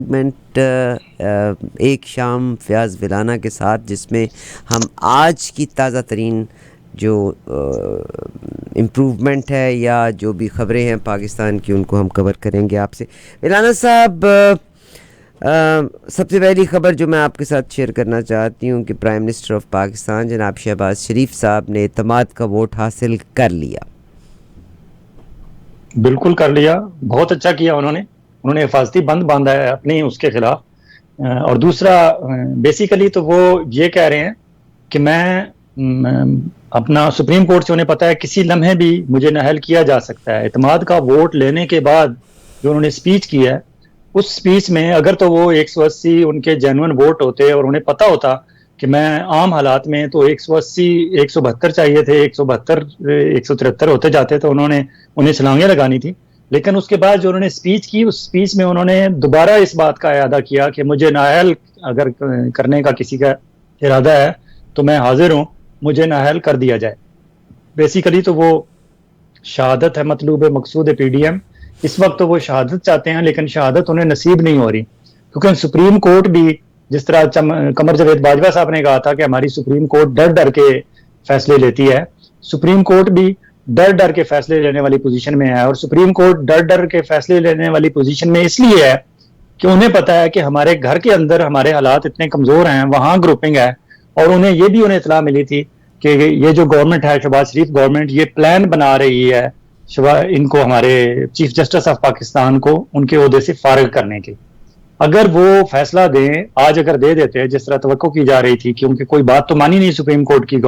Segment ایک شام فیاض ویلانہ کے ساتھ، جس میں ہم آج کی تازہ ترین جو امپروومنٹ ہے یا جو بھی خبریں ہیں پاکستان کی ان کو ہم کور کریں گے آپ سے. ویلانہ صاحب، سب سے پہلی خبر جو میں آپ کے ساتھ شیئر کرنا چاہتی ہوں کہ پرائم منسٹر آف پاکستان جناب شہباز شریف صاحب نے اعتماد کا ووٹ حاصل کر لیا. بالکل کر لیا، بہت اچھا کیا. انہوں نے حفاظتی بند باندھا ہے اپنی اس کے خلاف. اور دوسرا بیسیکلی تو وہ یہ کہہ رہے ہیں کہ میں اپنا سپریم کورٹ سے انہیں پتا ہے کسی لمحے بھی مجھے نااہل کیا جا سکتا ہے. اعتماد کا ووٹ لینے کے بعد جو انہوں نے سپیچ کی ہے، اس سپیچ میں اگر تو وہ 180 ان کے جینوئن ووٹ ہوتے اور انہیں پتا ہوتا کہ میں عام حالات میں تو 180 172 چاہیے تھے، 172 173 ہوتے جاتے تو انہیں چھلانگیں لگانی تھی. لیکن اس کے بعد جو انہوں نے سپیچ کی، اس سپیچ میں انہوں نے دوبارہ اس بات کا اعادہ کیا کہ مجھے نااہل اگر کرنے کا کسی کا ارادہ ہے تو میں حاضر ہوں، مجھے نااہل کر دیا جائے. بیسیکلی تو وہ شہادت ہے، مطلوب مقصود ہے پی ڈی ایم. اس وقت تو وہ شہادت چاہتے ہیں لیکن شہادت انہیں نصیب نہیں ہو رہی، کیونکہ سپریم کورٹ بھی جس طرح قمر جاوید باجوہ صاحب نے کہا تھا کہ ہماری سپریم کورٹ ڈر ڈر کے فیصلے لیتی ہے، سپریم کورٹ بھی ڈر ڈر کے فیصلے لینے والی پوزیشن میں ہے. اور سپریم کورٹ ڈر ڈر کے فیصلے لینے والی پوزیشن میں اس لیے ہے کہ انہیں پتا ہے کہ ہمارے گھر کے اندر ہمارے حالات اتنے کمزور ہیں، وہاں گروپنگ ہے. اور انہیں اطلاع ملی تھی کہ یہ جو گورنمنٹ ہے، شہباز شریف گورنمنٹ، یہ پلان بنا رہی ہے ان کو، ہمارے چیف جسٹس آف پاکستان کو ان کے عہدے سے فارغ کرنے کے. اگر وہ فیصلہ دیں آج، اگر دے دیتے جس طرح توقع کی جا رہی تھی، کیونکہ کوئی بات تو مانی نہیں سپریم کورٹ کی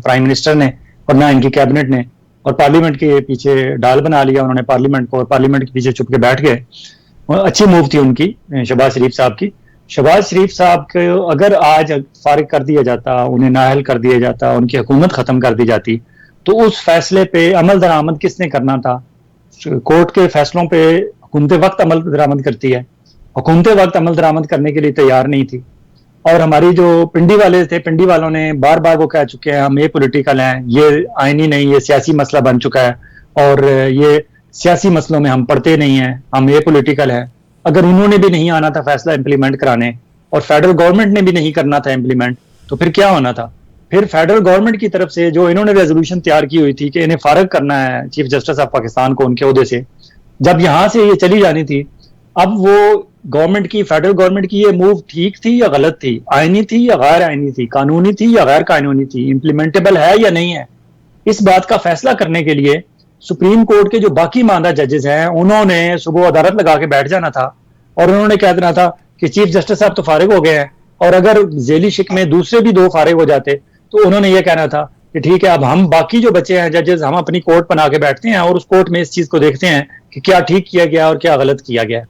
پرائم منسٹر نے اور نہ ان کی کیبنٹ نے، اور پارلیمنٹ کے پیچھے ڈال بنا لیا انہوں نے پارلیمنٹ کو، اور پارلیمنٹ کے پیچھے چھپ کے بیٹھ گئے. اچھی موو تھی ان کی، شہباز شریف صاحب کی. شہباز شریف صاحب کو اگر آج فارغ کر دیا جاتا، انہیں نااہل کر دیا جاتا، ان کی حکومت ختم کر دی جاتی، تو اس فیصلے پہ عمل درآمد کس نے کرنا تھا؟ کورٹ کے فیصلوں پہ حکومت وقت عمل درآمد کرتی ہے، حکومت وقت عمل درآمد کرنے کے لیے تیار نہیں تھی. اور ہماری جو پنڈی والے تھے، پنڈی والوں نے بار بار وہ کہہ چکے ہیں ہم یہ پولیٹیکل ہیں، یہ آئینی نہیں، یہ سیاسی مسئلہ بن چکا ہے، اور یہ سیاسی مسئلوں میں ہم پڑھتے نہیں ہیں، ہم یہ پولیٹیکل ہے. اگر انہوں نے بھی نہیں آنا تھا فیصلہ امپلیمنٹ کرانے، اور فیڈرل گورنمنٹ نے بھی نہیں کرنا تھا امپلیمنٹ، تو پھر کیا ہونا تھا؟ پھر فیڈرل گورنمنٹ کی طرف سے جو انہوں نے ریزولوشن تیار کی ہوئی تھی کہ انہیں فارغ کرنا ہے چیف جسٹس آف پاکستان کو ان کے عہدے سے، جب یہاں سے یہ چلی جانی تھی، اب وہ گورنمنٹ کی، فیڈرل گورنمنٹ کی یہ موو ٹھیک تھی یا غلط تھی؟ آئینی تھی یا غیر آئینی تھی؟ قانونی تھی یا غیر قانونی تھی؟ امپلیمنٹیبل ہے یا نہیں ہے؟ اس بات کا فیصلہ کرنے کے لیے سپریم کورٹ کے جو باقی ماندہ ججز ہیں، انہوں نے صبح عدالت لگا کے بیٹھ جانا تھا، اور انہوں نے کہہ دینا تھا کہ چیف جسٹس صاحب تو فارغ ہو گئے ہیں، اور اگر ذیلی شک میں دوسرے بھی 2 فارغ ہو جاتے تو انہوں نے یہ کہنا تھا کہ ٹھیک ہے، اب ہم باقی جو بچے ہیں ججز، ہم اپنی کورٹ بنا کے بیٹھتے ہیں اور اس کورٹ میں اس چیز کو دیکھتے ہیں کہ کیا ٹھیک کیا گیا اور کیا غلط کیا گیا.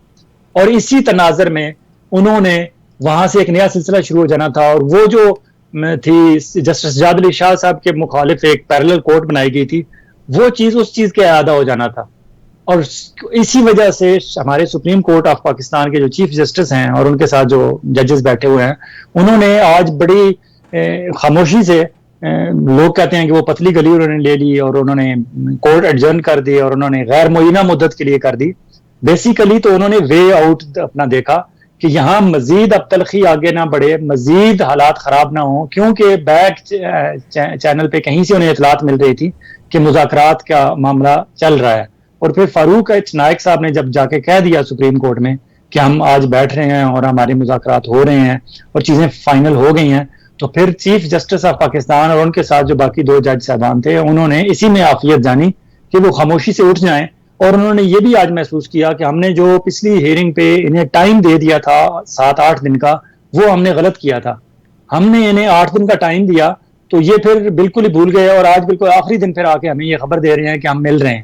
اور اسی تناظر میں انہوں نے وہاں سے ایک نیا سلسلہ شروع ہو جانا تھا، اور وہ جو تھی جسٹس سجاد علی شاہ صاحب کے مخالف ایک پیرلل کورٹ بنائی گئی تھی، وہ چیز اس چیز کے اعادہ ہو جانا تھا. اور اسی وجہ سے ہمارے سپریم کورٹ آف پاکستان کے جو چیف جسٹس ہیں اور ان کے ساتھ جو ججز بیٹھے ہوئے ہیں، انہوں نے آج بڑی خاموشی سے، لوگ کہتے ہیں کہ وہ پتلی گلی انہوں نے لے لی، اور انہوں نے کورٹ ایڈجرن کر دی، اور انہوں نے غیر معینہ مدت کے لیے کر دی. بیسیکلی تو انہوں نے وے آؤٹ اپنا دیکھا کہ یہاں مزید اب تلخی آگے نہ بڑھے، مزید حالات خراب نہ ہوں، کیونکہ بیک چینل پہ کہیں سے انہیں اطلاعات مل رہی تھی کہ مذاکرات کا معاملہ چل رہا ہے. اور پھر فاروق ایچ نائک صاحب نے جب جا کے کہہ دیا سپریم کورٹ میں کہ ہم آج بیٹھ رہے ہیں اور ہمارے مذاکرات ہو رہے ہیں اور چیزیں فائنل ہو گئی ہیں، تو پھر چیف جسٹس آف پاکستان اور ان کے ساتھ جو باقی 2 جج صاحبان تھے، انہوں نے اسی میں عافیت جانی کہ وہ خاموشی سے اٹھ جائیں. اور انہوں نے یہ بھی آج محسوس کیا کہ ہم نے جو پچھلی ہیئرنگ پہ انہیں ٹائم دے دیا تھا 7-8 دن کا، وہ ہم نے غلط کیا تھا. ہم نے انہیں 8 دن کا ٹائم دیا تو یہ پھر بالکل ہی بھول گئے، اور آج بالکل آخری دن پھر آ کے ہمیں یہ خبر دے رہے ہیں کہ ہم مل رہے ہیں.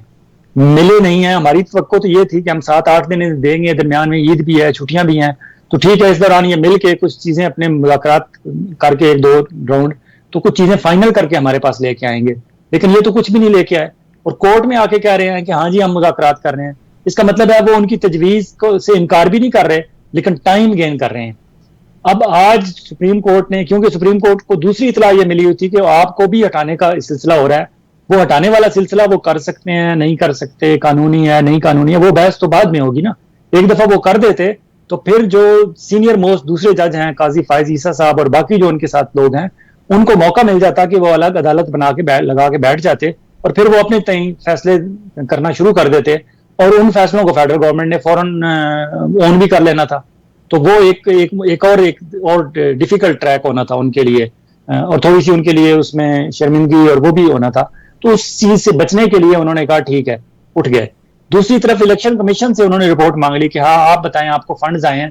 ملے نہیں ہیں. ہماری توقع تو یہ تھی کہ ہم 7-8 دن دیں گے، درمیان میں عید بھی ہے، چھٹیاں بھی ہیں، تو ٹھیک ہے اس دوران یہ مل کے کچھ چیزیں اپنے مذاکرات کر کے 1-2 راؤنڈ تو کچھ چیزیں فائنل کر کے ہمارے پاس لے کے آئیں گے. لیکن یہ تو کچھ بھی نہیں لے کے آئے، اور کورٹ میں آ کے کہہ رہے ہیں کہ ہاں جی ہم مذاکرات کر رہے ہیں. اس کا مطلب ہے وہ ان کی تجویز سے انکار بھی نہیں کر رہے، لیکن ٹائم گین کر رہے ہیں. اب آج سپریم کورٹ نے، کیونکہ سپریم کورٹ کو دوسری اطلاع یہ ملی ہوئی تھی کہ آپ کو بھی ہٹانے کا سلسلہ ہو رہا ہے، وہ ہٹانے والا سلسلہ وہ کر سکتے ہیں نہیں کر سکتے، قانونی ہے نہیں قانونی ہے، وہ بحث تو بعد میں ہوگی نا. ایک دفعہ وہ کر دیتے تو پھر جو سینئر موسٹ دوسرے جج ہیں قاضی فائز عیسیٰ صاحب اور باقی جو ان کے ساتھ لوگ ہیں, ان کو موقع مل جاتا کہ وہ الگ عدالت بنا کے لگا کے بیٹھ جاتے اور پھر وہ اپنے تئیں فیصلے کرنا شروع کر دیتے, اور ان فیصلوں کو فیڈرل گورنمنٹ نے فوراً اون بھی کر لینا تھا. تو وہ ایک اور ڈیفیکلٹ ٹریک ہونا تھا ان کے لیے, اور تھوڑی سی ان کے لیے اس میں شرمندگی اور وہ بھی ہونا تھا. تو اس چیز سے بچنے کے لیے انہوں نے کہا ٹھیک ہے, اٹھ گئے. دوسری طرف الیکشن کمیشن سے انہوں نے رپورٹ مانگ لی کہ ہاں آپ بتائیں آپ کو فنڈز آئے ہیں.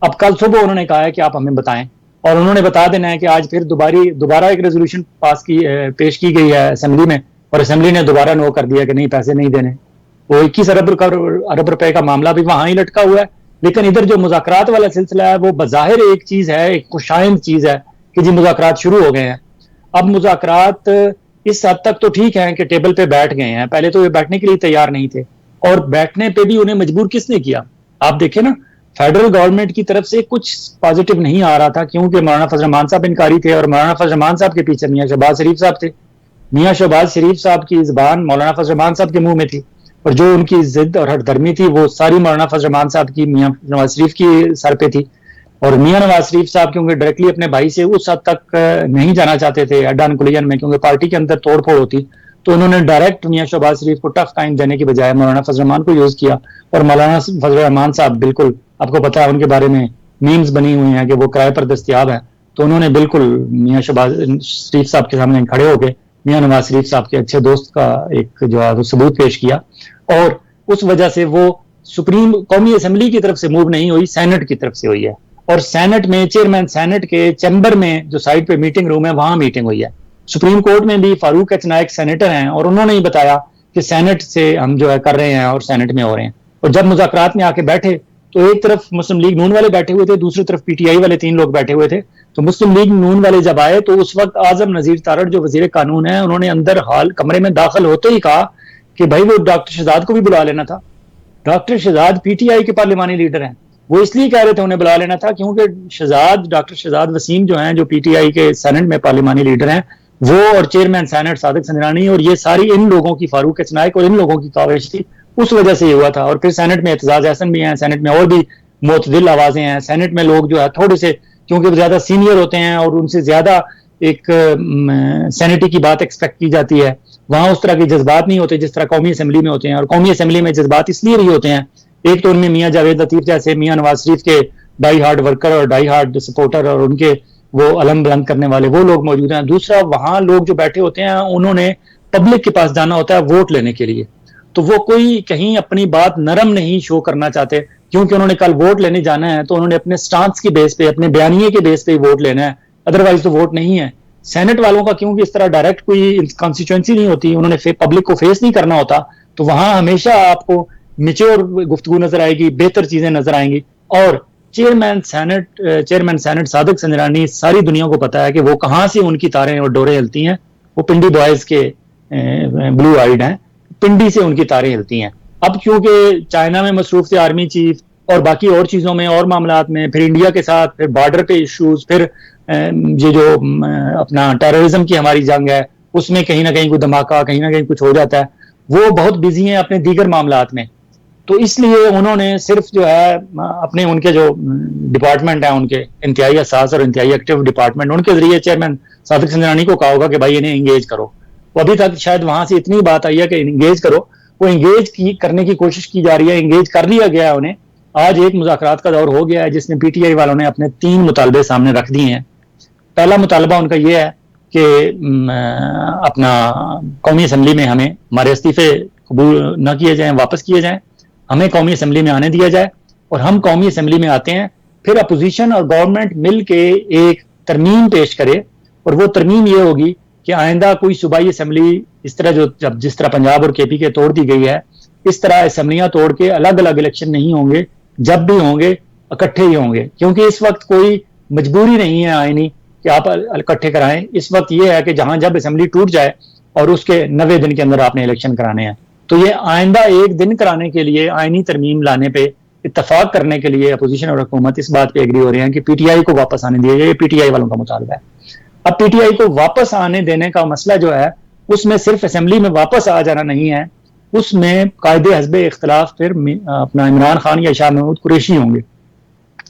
اب کل صبح انہوں نے کہا ہے کہ آپ ہمیں بتائیں, اور انہوں نے بتا دینا ہے کہ آج پھر دوبارہ ایک ریزولوشن پیش کی گئی ہے اسمبلی میں, اور اسمبلی نے دوبارہ نو کر دیا کہ نہیں پیسے نہیں دینے. وہ 21 ارب روپے کا معاملہ بھی وہاں ہی لٹکا ہوا ہے. لیکن ادھر جو مذاکرات والا سلسلہ ہے وہ بظاہر ایک چیز ہے, ایک خوشائند چیز ہے کہ جی مذاکرات شروع ہو گئے ہیں. اب مذاکرات اس حد تک تو ٹھیک ہے کہ ٹیبل پہ بیٹھ گئے ہیں, پہلے تو یہ بیٹھنے کے لیے تیار نہیں تھے, اور بیٹھنے پہ بھی انہیں مجبور کس نے کیا؟ آپ دیکھیں نا, فیڈرل گورنمنٹ کی طرف سے کچھ پازیٹیو نہیں آ رہا تھا, کیونکہ مولانا فضل الرحمان صاحب انکاری تھے, اور مولانا فضل الرحمان صاحب کے پیچھے میاں شہباز شریف صاحب تھے. میاں شہباز شریف صاحب کی زبان مولانا فضل الرحمان صاحب کے منہ میں تھی, اور جو ان کی ضد اور ہٹ درمی تھی وہ ساری مولانا فضل الرحمان صاحب کی میاں نواز شریف کی سر پہ تھی. اور میاں نواز شریف صاحب کیونکہ ڈائریکٹلی اپنے بھائی سے اس حد تک نہیں جانا چاہتے تھے اڈان کلیجن میں, کیونکہ پارٹی کے اندر توڑ پھوڑ ہوتی, تو انہوں نے ڈائریکٹ میاں شہباز شریف کو ٹف ٹائم دینے کی بجائے مولانا فضل الرحمان کو یوز کیا. اور مولانا فضل الرحمان صاحب بالکل آپ کو پتا ہے ان کے بارے میں میمز بنی ہوئی ہیں کہ وہ کرائے پر دستیاب ہیں, تو انہوں نے بالکل میاں شہباز شریف صاحب کے سامنے کھڑے ہو کے میاں نواز شریف صاحب کے اچھے دوست کا ایک جو ہے ثبوت پیش کیا, اور اس وجہ سے وہ سپریم قومی اسمبلی کی طرف سے موو نہیں ہوئی, سینٹ کی طرف سے ہوئی ہے. اور سینٹ میں چیئرمین سینٹ کے چیمبر میں جو سائڈ پہ میٹنگ روم ہے وہاں میٹنگ ہوئی ہے. سپریم کورٹ میں بھی فاروق ایچ نائک سینیٹر ہیں, اور انہوں نے ہی بتایا کہ سینٹ سے ہم جو ہے کر رہے ہیں اور سینٹ میں ہو رہے ہیں. اور جب مذاکرات میں آ کے بیٹھے تو ایک طرف مسلم لیگ نون والے بیٹھے ہوئے تھے, دوسری طرف پی ٹی آئی والے 3 لوگ بیٹھے ہوئے تھے. تو مسلم لیگ نون والے جب آئے تو اس وقت اعظم نذیر تارڑ جو وزیر قانون ہیں, انہوں نے اندر حال کمرے میں داخل ہوتے ہی کہا کہ بھائی وہ ڈاکٹر شہزاد کو بھی بلا لینا تھا. Doctor Shahzad P T I کے پارلیمانی لیڈر ہیں, وہ اس لیے کہہ رہے تھے انہیں بلا لینا تھا کیونکہ ڈاکٹر شہزاد وسیم جو ہیں جو پی ٹی آئی کے سینٹ میں پارلیمانی لیڈر ہیں, وہ اور چیئرمین سینٹ صادق سنجرانی, اور یہ ساری ان لوگوں کی فاروق ایچ نائک اور ان لوگوں کی کاوش تھی, اس وجہ سے یہ ہوا تھا. اور پھر سینٹ میں اعتزاز احسن بھی ہیں, سینٹ میں اور بھی معتدل آوازیں ہیں. سینٹ میں لوگ جو ہے تھوڑے سے کیونکہ زیادہ سینئر ہوتے ہیں اور ان سے زیادہ ایک سینیٹی کی بات ایکسپیکٹ کی جاتی ہے, وہاں اس طرح کے جذبات نہیں ہوتے جس طرح قومی اسمبلی میں ہوتے ہیں. اور قومی اسمبلی میں جذبات اس لیے بھی ہوتے ہیں, ایک تو ان میں میاں جاوید لطیف جیسے میاں نواز شریف کے ڈائی ہارڈ ورکر اور ڈائی ہارڈ سپورٹر اور ان کے وہ علم بلند کرنے والے وہ لوگ موجود ہیں. دوسرا وہاں لوگ جو بیٹھے ہوتے ہیں انہوں نے پبلک کے پاس جانا ہوتا ہے ووٹ لینے کے لیے, تو وہ کوئی کہیں اپنی بات نرم نہیں شو کرنا چاہتے, کیونکہ انہوں نے کل ووٹ لینے جانا ہے تو انہوں نے اپنے سٹانس کی بیس پہ اپنے بیانیے کے بیس پہ ووٹ لینا ہے, ادروائز تو ووٹ نہیں ہے. سینٹ والوں کا کیونکہ اس طرح ڈائریکٹ کوئی کانسٹیچوئنسی نہیں ہوتی, انہوں نے پبلک کو فیس نہیں کرنا ہوتا, تو وہاں ہمیشہ آپ کو میچور گفتگو نظر آئے گی, بہتر چیزیں نظر آئیں گی. اور چیئرمین سینٹ صادق سنجرانی, ساری دنیا کو پتا ہے کہ وہ کہاں سے ان کی تاریں اور ڈوریں ہلتی ہیں, وہ پنڈی بوائز کے بلو آئیڈ ہیں, پنڈی سے ان کی تاریں ہلتی ہیں. اب کیونکہ چائنا میں مصروف تھے آرمی چیف اور باقی اور چیزوں میں اور معاملات میں, پھر انڈیا کے ساتھ, پھر بارڈر پہ ایشوز, پھر یہ جو اپنا ٹیررزم کی ہماری جنگ ہے اس میں کہیں نہ کہیں کوئی دھماکہ, کہیں نہ کہیں کچھ ہو جاتا ہے, وہ بہت بزی ہیں اپنے دیگر معاملات میں. تو اس لیے انہوں نے صرف جو ہے اپنے ان کے جو ڈپارٹمنٹ ہیں, ان کے انتہائی حساس اور انتہائی ایکٹیو ڈپارٹمنٹ, ان کے ذریعے چیئرمین صادق سنجرانی کو کہا ہوگا کہ بھائی انہیں انگیج کرو. وہ ابھی تک شاید وہاں سے اتنی بات آئی ہے کہ انگیج کرو, وہ انگیج کرنے کی کوشش کی جا رہی ہے, انگیج کر لیا گیا ہے انہیں. آج ایک مذاکرات کا دور ہو گیا ہے جس میں پی ٹی آئی والوں نے اپنے 3 مطالبے سامنے رکھ دیے ہیں. پہلا مطالبہ ان کا یہ ہے کہ اپنا قومی اسمبلی میں ہمیں ہمارے استعفے قبول نہ کیے جائیں, واپس کیے جائیں, ہمیں قومی اسمبلی میں آنے دیا جائے, اور ہم قومی اسمبلی میں آتے ہیں, پھر اپوزیشن اور گورنمنٹ مل کے ایک ترمیم پیش کرے, اور وہ ترمیم یہ ہوگی کہ آئندہ کوئی صوبائی اسمبلی اس طرح جس طرح پنجاب اور کے پی کے توڑ دی گئی ہے, اس طرح اسمبلیاں توڑ کے الگ الگ الیکشن نہیں ہوں گے, جب بھی ہوں گے اکٹھے ہی ہوں گے, کیونکہ اس وقت کوئی مجبوری نہیں ہے آئینی کہ آپ اکٹھے کرائیں. اس وقت یہ ہے کہ جہاں جب اسمبلی ٹوٹ جائے اور اس کے 90 دن کے اندر آپ نے الیکشن کرانے ہیں, تو یہ آئندہ ایک دن کرانے کے لیے آئینی ترمیم لانے پہ اتفاق کرنے کے لیے اپوزیشن اور حکومت اس بات پہ ایگری ہو رہے ہیں کہ پی ٹی آئی کو واپس آنے دیا جائے. یہ پی ٹی آئی والوں کا مطالبہ ہے. اب پی ٹی آئی کو واپس آنے دینے کا مسئلہ جو ہے اس میں صرف اسمبلی میں واپس آ جانا نہیں ہے, اس میں قائد حزب اختلاف پھر اپنا عمران خان یا شاہ محمود قریشی ہوں گے.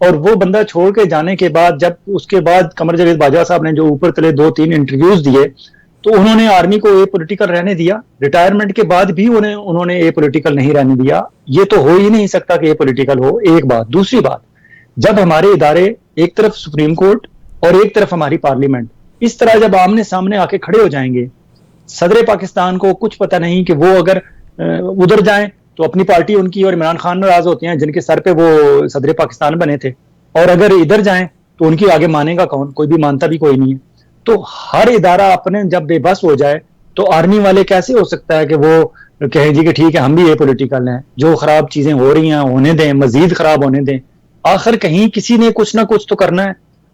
اور وہ بندہ چھوڑ کے جانے کے بعد جب اس کے بعد قمر جاوید باجوہ صاحب نے جو اوپر تلے 2-3 انٹرویوز دیے تو انہوں نے آرمی کو اے پولیٹیکل رہنے دیا, ریٹائرمنٹ کے بعد بھی انہوں نے اے پولیٹیکل نہیں رہنے دیا. یہ تو ہو ہی نہیں سکتا کہ اے پولیٹیکل ہو, ایک بات. دوسری بات, جب ہمارے ادارے ایک طرف سپریم کورٹ اور ایک طرف ہماری پارلیمنٹ اس طرح جب آمنے سامنے آ کے کھڑے ہو جائیں گے, صدر پاکستان کو کچھ پتہ نہیں کہ وہ اگر ادھر جائیں تو اپنی پارٹی ان کی اور عمران خان ناراض ہوتے ہیں جن کے سر پہ وہ صدر پاکستان بنے تھے, اور اگر ادھر جائیں تو ان کی آگے مانے گا کون؟ کوئی بھی مانتا بھی کوئی نہیں ہے. تو ہر ادارہ اپنے جب بے بس ہو جائے تو آرمی والے کیسے ہو سکتا ہے کہ وہ کہیں جی کہ ٹھیک ہے ہم بھی یہ پولیٹیکل ہیں, جو خراب چیزیں ہو رہی ہیں ہونے دیں, مزید خراب ہونے دیں. آخر کہیں کسی نے کچھ نہ کچھ تو کرنا ہے.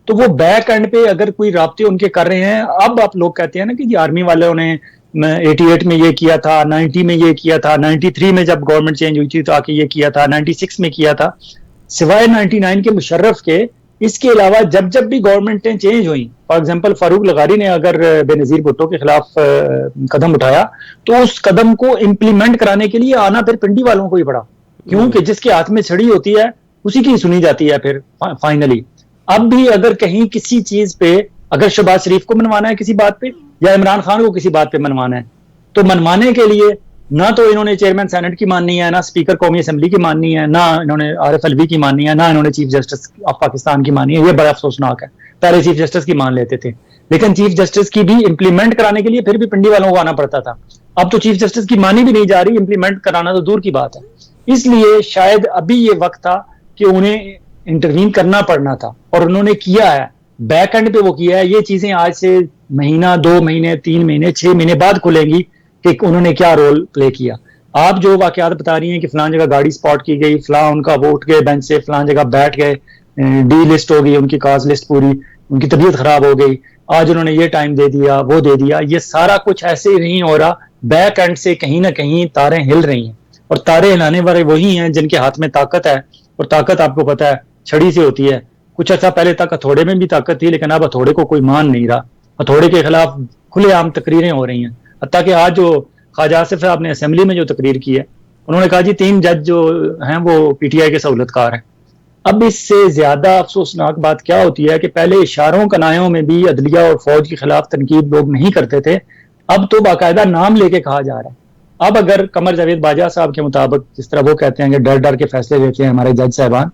تو وہ بیک اینڈ پہ اگر کوئی رابطے ان کے کر رہے ہیں, اب آپ لوگ کہتے ہیں نا کہ جی آرمی والوں نے 88 میں یہ کیا تھا, 90 میں یہ کیا تھا, 93 میں جب گورنمنٹ چینج ہوئی تھی تو آ کے یہ کیا تھا, 96 میں کیا تھا. سوائے 99 کے مشرف کے, اس کے علاوہ جب جب بھی گورنمنٹیں چینج ہوئیں, فار ایگزامپل فاروق لغاری نے اگر بے نظیر بھٹو کے خلاف قدم اٹھایا تو اس قدم کو امپلیمنٹ کرانے کے لیے آنا پھر پنڈی والوں کو ہی پڑا, کیونکہ جس کے ہاتھ میں چھڑی ہوتی ہے اسی کی سنی جاتی ہے پھر فائنلی. اب بھی اگر کہیں کسی چیز پہ اگر شہباز شریف کو منوانا ہے کسی بات پہ یا عمران خان کو کسی بات پہ منوانا ہے, تو منوانے کے لیے نہ تو انہوں نے چیئرمین سینٹ کی ماننی ہے, نہ اسپیکر قومی اسمبلی کی ماننی ہے, نہ انہوں نے عارف الوی کی ماننی ہے, نہ انہوں نے چیف جسٹس آف پاکستان کی ماننی ہے. یہ بڑا افسوسناک ہے. پہلے چیف جسٹس کی مان لیتے تھے, لیکن چیف جسٹس کی بھی امپلیمنٹ کرانے کے لیے پھر بھی پنڈی والوں کو آنا پڑتا تھا. اب تو چیف جسٹس کی مانی بھی نہیں جا رہی, امپلیمنٹ کرانا تو دور کی بات ہے. اس لیے شاید ابھی یہ وقت تھا کہ انہیں انٹروین کرنا پڑنا تھا, اور انہوں نے کیا ہے, بیک اینڈ پہ وہ کیا ہے. یہ چیزیں آج سے مہینہ 2 مہینے 3 مہینے 6 مہینے بعد کھلیں گی کہ انہوں نے کیا رول پلے کیا. آپ جو واقعات بتا رہی ہیں کہ فلان جگہ گاڑی سپاٹ کی گئی, فلاں ان کا وہ اٹھ گئے بینچ سے, فلان جگہ بیٹھ گئے, ڈی لسٹ ہو گئی ان کی, کاز لسٹ پوری, ان کی طبیعت خراب ہو گئی, آج انہوں نے یہ ٹائم دے دیا وہ دے دیا. یہ سارا کچھ ایسے ہی نہیں ہو رہا, بیک اینڈ سے کہیں نہ کہیں تاریں ہل رہی ہیں, اور تاریں ہلانے والے وہی ہیں جن کے ہاتھ میں طاقت ہے. اور طاقت آپ کو پتا ہے چھڑی سے ہوتی ہے. کچھ عرصہ پہلے تک ہتھوڑے میں بھی طاقت تھی, لیکن اب ہتھوڑے کو کوئی مان نہیں رہا. ہتھوڑے کے خلاف کھلے عام تقریریں ہو رہی ہیں. حتیٰ کہ آج جو خواجہ آصف صاحب نے اسمبلی میں جو تقریر کی ہے, انہوں نے کہا جی 3 جج جو ہیں وہ پی ٹی آئی کے سہولت کار ہیں. اب اس سے زیادہ افسوسناک بات کیا ہوتی ہے کہ پہلے اشاروں کنایوں میں بھی عدلیہ اور فوج کے خلاف تنقید لوگ نہیں کرتے تھے, اب تو باقاعدہ نام لے کے کہا جا رہا ہے. اب اگر قمر جاوید باجوہ صاحب کے مطابق جس طرح وہ کہتے ہیں کہ ڈر ڈر کے فیصلے لیتے ہیں ہمارے جج صاحبان,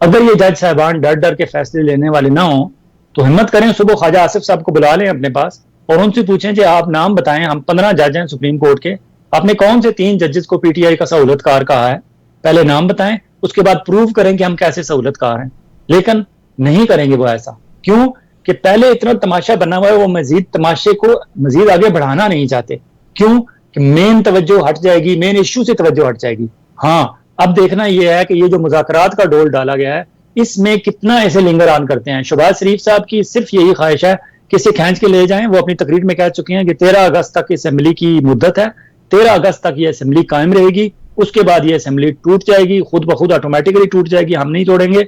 اگر یہ جج صاحبان ڈر ڈر کے فیصلے لینے والے نہ ہوں تو ہمت کریں, صبح خواجہ آصف صاحب کو بلا لیں اپنے پاس اور ان سے پوچھیں کہ آپ نام بتائیں, ہم 15 جج ہیں سپریم کورٹ کے, آپ نے کون سے 3 ججز کو پی ٹی آئی کا سہولت کار کہا ہے, پہلے نام بتائیں, اس کے بعد پروو کریں کہ ہم کیسے سہولت کار ہیں. لیکن نہیں کریں گے وہ ایسا. کیوں کہ پہلے اتنا تماشا بنا ہوا ہے, وہ مزید تماشے کو مزید آگے بڑھانا نہیں چاہتے. کیوں کہ مین توجہ ہٹ جائے گی, مین ایشو سے توجہ ہٹ جائے گی. ہاں اب دیکھنا یہ ہے کہ یہ جو مذاکرات کا ڈول ڈالا گیا ہے اس میں کتنا ایسے لنگر آن کرتے ہیں. شہباز شریف صاحب کی صرف یہی خواہش ہے کہ اسے کھینچ کے لے جائیں. وہ اپنی تقریر میں کہہ چکے ہیں کہ 13 اگست تک اسمبلی کی مدت ہے, 13 اگست تک یہ اسمبلی قائم رہے گی, اس کے بعد یہ اسمبلی ٹوٹ جائے گی, خود بخود آٹومیٹکلی ٹوٹ جائے گی, ہم نہیں توڑیں گے.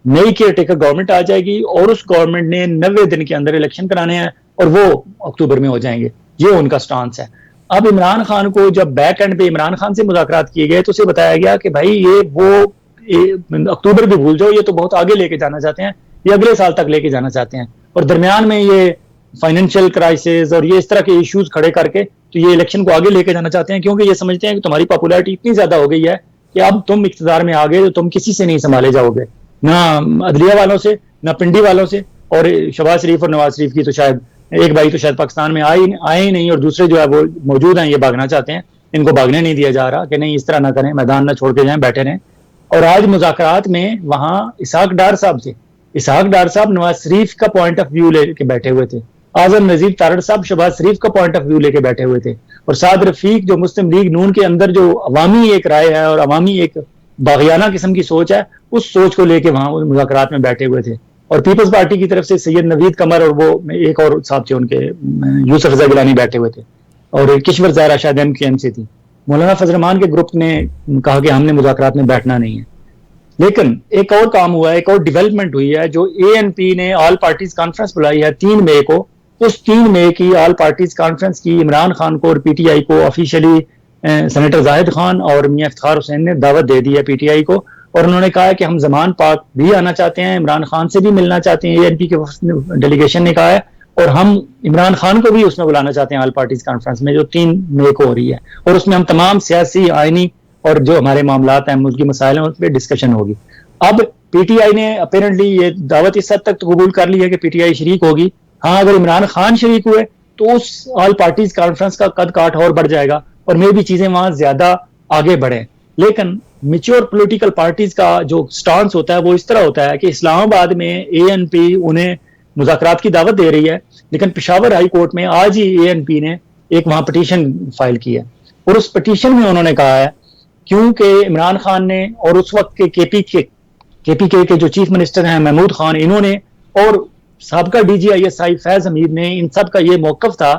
نئی کیئر ٹیکر گورنمنٹ آ جائے گی اور اس گورنمنٹ نے 90 دن کے اندر الیکشن کرانے ہیں اور وہ اکتوبر میں ہو جائیں گے. یہ ان کا سٹانس ہے. اب عمران خان کو جب بیک اینڈ پہ عمران خان سے مذاکرات کیے گئے تو اسے بتایا گیا کہ بھائی یہ اکتوبر بھی بھول جاؤ, یہ تو بہت آگے لے کے جانا چاہتے ہیں, یہ اگلے سال تک لے کے جانا چاہتے ہیں, اور درمیان میں یہ فائنینشیل کرائسس اور یہ اس طرح کے ایشوز کھڑے کر کے تو یہ الیکشن کو آگے لے کے جانا چاہتے ہیں, کیونکہ یہ سمجھتے ہیں کہ تمہاری پاپولیرٹی اتنی زیادہ ہو گئی ہے کہ اب تم اقتدار میں آ گئے تو تم کسی سے نہیں سنبھالے جاؤ گے, نہ عدلیہ والوں سے نہ پنڈی والوں سے. اور شہباز شریف اور نواز شریف کی تو شاید ایک بھائی تو شاید پاکستان میں آئے ہی نہیں, اور دوسرے جو ہے وہ موجود ہیں, یہ بھاگنا چاہتے ہیں, ان کو بھاگنے نہیں دیا جا رہا کہ نہیں اس طرح نہ کریں, میدان نہ چھوڑ کے جائیں, بیٹھے رہیں. اور آج مذاکرات میں وہاں اسحاق ڈار صاحب تھے. اسحاق ڈار صاحب نواز شریف کا پوائنٹ آف ویو لے کے بیٹھے ہوئے تھے, اعظم نذیر تارڑ صاحب شہباز شریف کا پوائنٹ آف ویو لے کے بیٹھے ہوئے تھے, اور سعد رفیق جو مسلم لیگ نون کے اندر جو عوامی ایک رائے ہے اور عوامی ایک باغیانہ قسم کی سوچ ہے, اس سوچ کو لے کے وہاں مذاکرات میں بیٹھے ہوئے تھے. اور پیپلز پارٹی کی طرف سے سید نوید قمر اور وہ ایک اور صاحب تھے ان کے, یوسف رضا گیلانی بیٹھے ہوئے تھے, اور کشور زہرا شاید ایم کیو ایم سے تھی. مولانا فضل الرحمان کے گروپ نے کہا کہ ہم نے مذاکرات میں بیٹھنا نہیں ہے. لیکن ایک اور کام ہوا ہے, ایک اور ڈیولپمنٹ ہوئی ہے, جو اے این پی نے آل پارٹیز کانفرنس بلائی ہے 3 مئی کو. اس 3 مئی کی آل پارٹیز کانفرنس کی عمران خان کو اور پی ٹی آئی کو آفیشلی سینیٹر زاہد خان اور میاں افتخار حسین نے دعوت دے دی ہے پی ٹی آئی کو, اور انہوں نے کہا ہے کہ ہم زمان پاک بھی آنا چاہتے ہیں, عمران خان سے بھی ملنا چاہتے ہیں, ANP کے ڈیلیگیشن نے کہا ہے, اور ہم عمران خان کو بھی اس میں بلانا چاہتے ہیں آل پارٹیز کانفرنس میں جو 3 مئی کو ہو رہی ہے, اور اس میں ہم تمام سیاسی, آئینی اور جو ہمارے معاملات ہیں, ملکی مسائل ہیں, اس پہ ڈسکشن ہوگی. اب پی ٹی آئی نے اپیرنٹلی یہ دعوت اس حد تک قبول کر لی ہے کہ پی ٹی آئی شریک ہوگی. ہاں اگر عمران خان شریک ہوئے تو اس آل پارٹیز کانفرنس کا قد کاٹ اور بڑھ جائے گا, اور میں بھی چیزیں وہاں زیادہ آگے بڑھیں. لیکن میچور پولیٹیکل پارٹیز کا جو سٹانس ہوتا ہے وہ اس طرح ہوتا ہے کہ اسلام آباد میں ANP انہیں مذاکرات کی دعوت دے رہی ہے, لیکن پشاور ہائی کورٹ میں آج ہی ANP نے ایک وہاں پٹیشن فائل کی ہے, اور اس پٹیشن میں انہوں نے کہا ہے کیونکہ عمران خان نے اور اس وقت کے KPK کے جو چیف منسٹر ہیں محمود خان, انہوں نے, اور سابقہ DGISI فیض حمید نے, ان سب کا یہ موقف تھا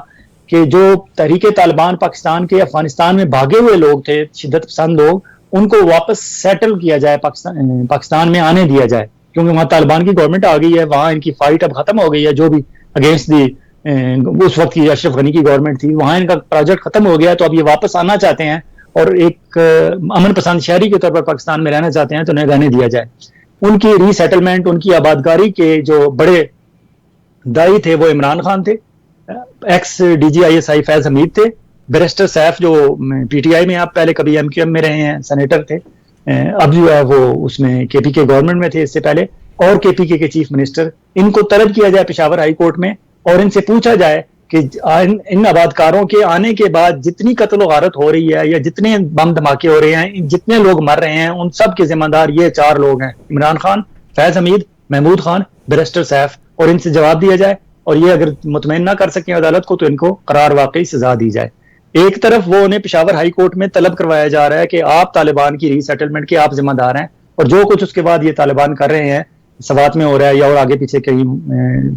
کہ جو تحریک طالبان پاکستان کے افغانستان میں بھاگے ہوئے لوگ تھے, شدت پسند لوگ, ان کو واپس سیٹل کیا جائے, پاکستان میں آنے دیا جائے, کیونکہ وہاں طالبان کی گورنمنٹ آ گئی ہے, وہاں ان کی فائٹ اب ختم ہو گئی ہے, جو بھی اگینسٹ دی اس وقت کی اشرف غنی کی گورنمنٹ تھی, وہاں ان کا پروجیکٹ ختم ہو گیا, تو اب یہ واپس آنا چاہتے ہیں اور ایک امن پسند شہری کے طور پر پاکستان میں رہنا چاہتے ہیں, تو انہیں رہنے دیا جائے. ان کی ری سیٹلمنٹ, ان کی آبادکاری کے جو بڑے دائی تھے وہ عمران خان تھے, ایکس DGISI فیض حمید تھے, بیرسٹر سیف جو PTI میں آپ پہلے کبھی MQM میں رہے ہیں, سینیٹر تھے, اب جو ہے وہ اس میں KPK گورنمنٹ میں تھے اس سے پہلے, اور KPK کے چیف منسٹر. ان کو طلب کیا جائے پشاور ہائی کورٹ میں, اور ان سے پوچھا جائے کہ ان آبادکاروں کے آنے کے بعد جتنی قتل و غارت ہو رہی ہے یا جتنے بم دھماکے ہو رہے ہیں, جتنے لوگ مر رہے ہیں, ان سب کے ذمہ دار یہ 4 لوگ ہیں, عمران خان, فیض حمید, محمود خان, بیرسٹر سیف, اور ان سے جواب دیا جائے, اور یہ اگر مطمئن نہ کر سکیں عدالت کو تو ان کو قرار واقعی سزا دی جائے. ایک طرف وہ انہیں پشاور ہائی کورٹ میں طلب کروایا جا رہا ہے کہ آپ طالبان کی ری سیٹلمنٹ کے آپ ذمہ دار ہیں, اور جو کچھ اس کے بعد یہ طالبان کر رہے ہیں, سوات میں ہو رہا ہے یا اور آگے پیچھے کہیں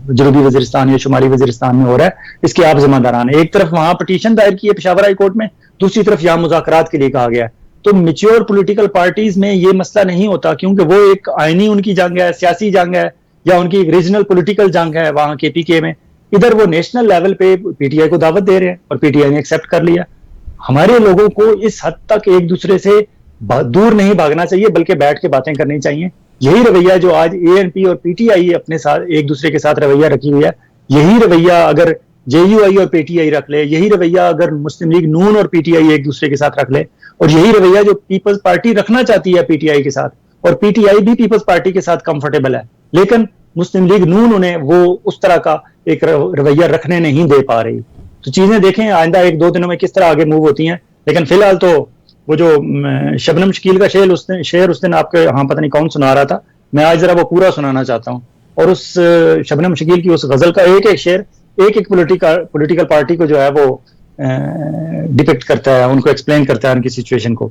جنوبی وزیرستان یا شمالی وزیرستان میں ہو رہا ہے, اس کے آپ ذمہ داران ہیں. ایک طرف وہاں پٹیشن دائر کی ہے پشاور ہائی کورٹ میں, دوسری طرف یہاں مذاکرات کے لیے کہا گیا ہے. تو میچور پولیٹیکل پارٹیز میں یہ مسئلہ نہیں ہوتا, کیونکہ وہ ایک آئینی ان کی جنگ ہے, سیاسی جنگ ہے, یا ان کی ایک ریجنل پولیٹیکل جنگ ہے وہاں KPK میں. ادھر وہ نیشنل لیول پہ PTI کو دعوت دے رہے ہیں, اور PTI نے ایکسیپٹ کر لیا. ہمارے لوگوں کو اس حد تک ایک دوسرے سے دور نہیں بھاگنا چاہیے, بلکہ بیٹھ کے باتیں کرنی چاہیے. یہی رویہ جو آج ANP اور PTI اپنے ساتھ ایک دوسرے کے ساتھ رویہ رکھی ہوئی ہے, یہی رویہ اگر JUI اور PTI رکھ لے, یہی رویہ اگر مسلم لیگ نون اور PTI ایک دوسرے کے ساتھ رکھ لے, اور یہی رویہ جو پیپلز پارٹی رکھنا چاہتی ہے PTI کے ساتھ, اور PTI بھی پیپلز پارٹی کے ساتھ کمفرٹیبل ہے, لیکن مسلم لیگ نون انہیں وہ اس طرح کا ایک رویہ رکھنے نہیں دے پا رہی. تو چیزیں دیکھیں آئندہ 1-2 دنوں میں کس طرح آگے موو ہوتی ہیں. لیکن فی الحال تو وہ جو شبنم شکیل کا شعر اس دن آپ کے ہاں پتہ نہیں کون سنا رہا تھا, میں آج ذرا وہ پورا سنانا چاہتا ہوں. اور اس شبنم شکیل کی اس غزل کا ایک شعر ایک پولیٹیکل پارٹی کو جو ہے وہ ڈپکٹ کرتا ہے, ان کو ایکسپلین کرتا ہے ان کی سچویشن کو.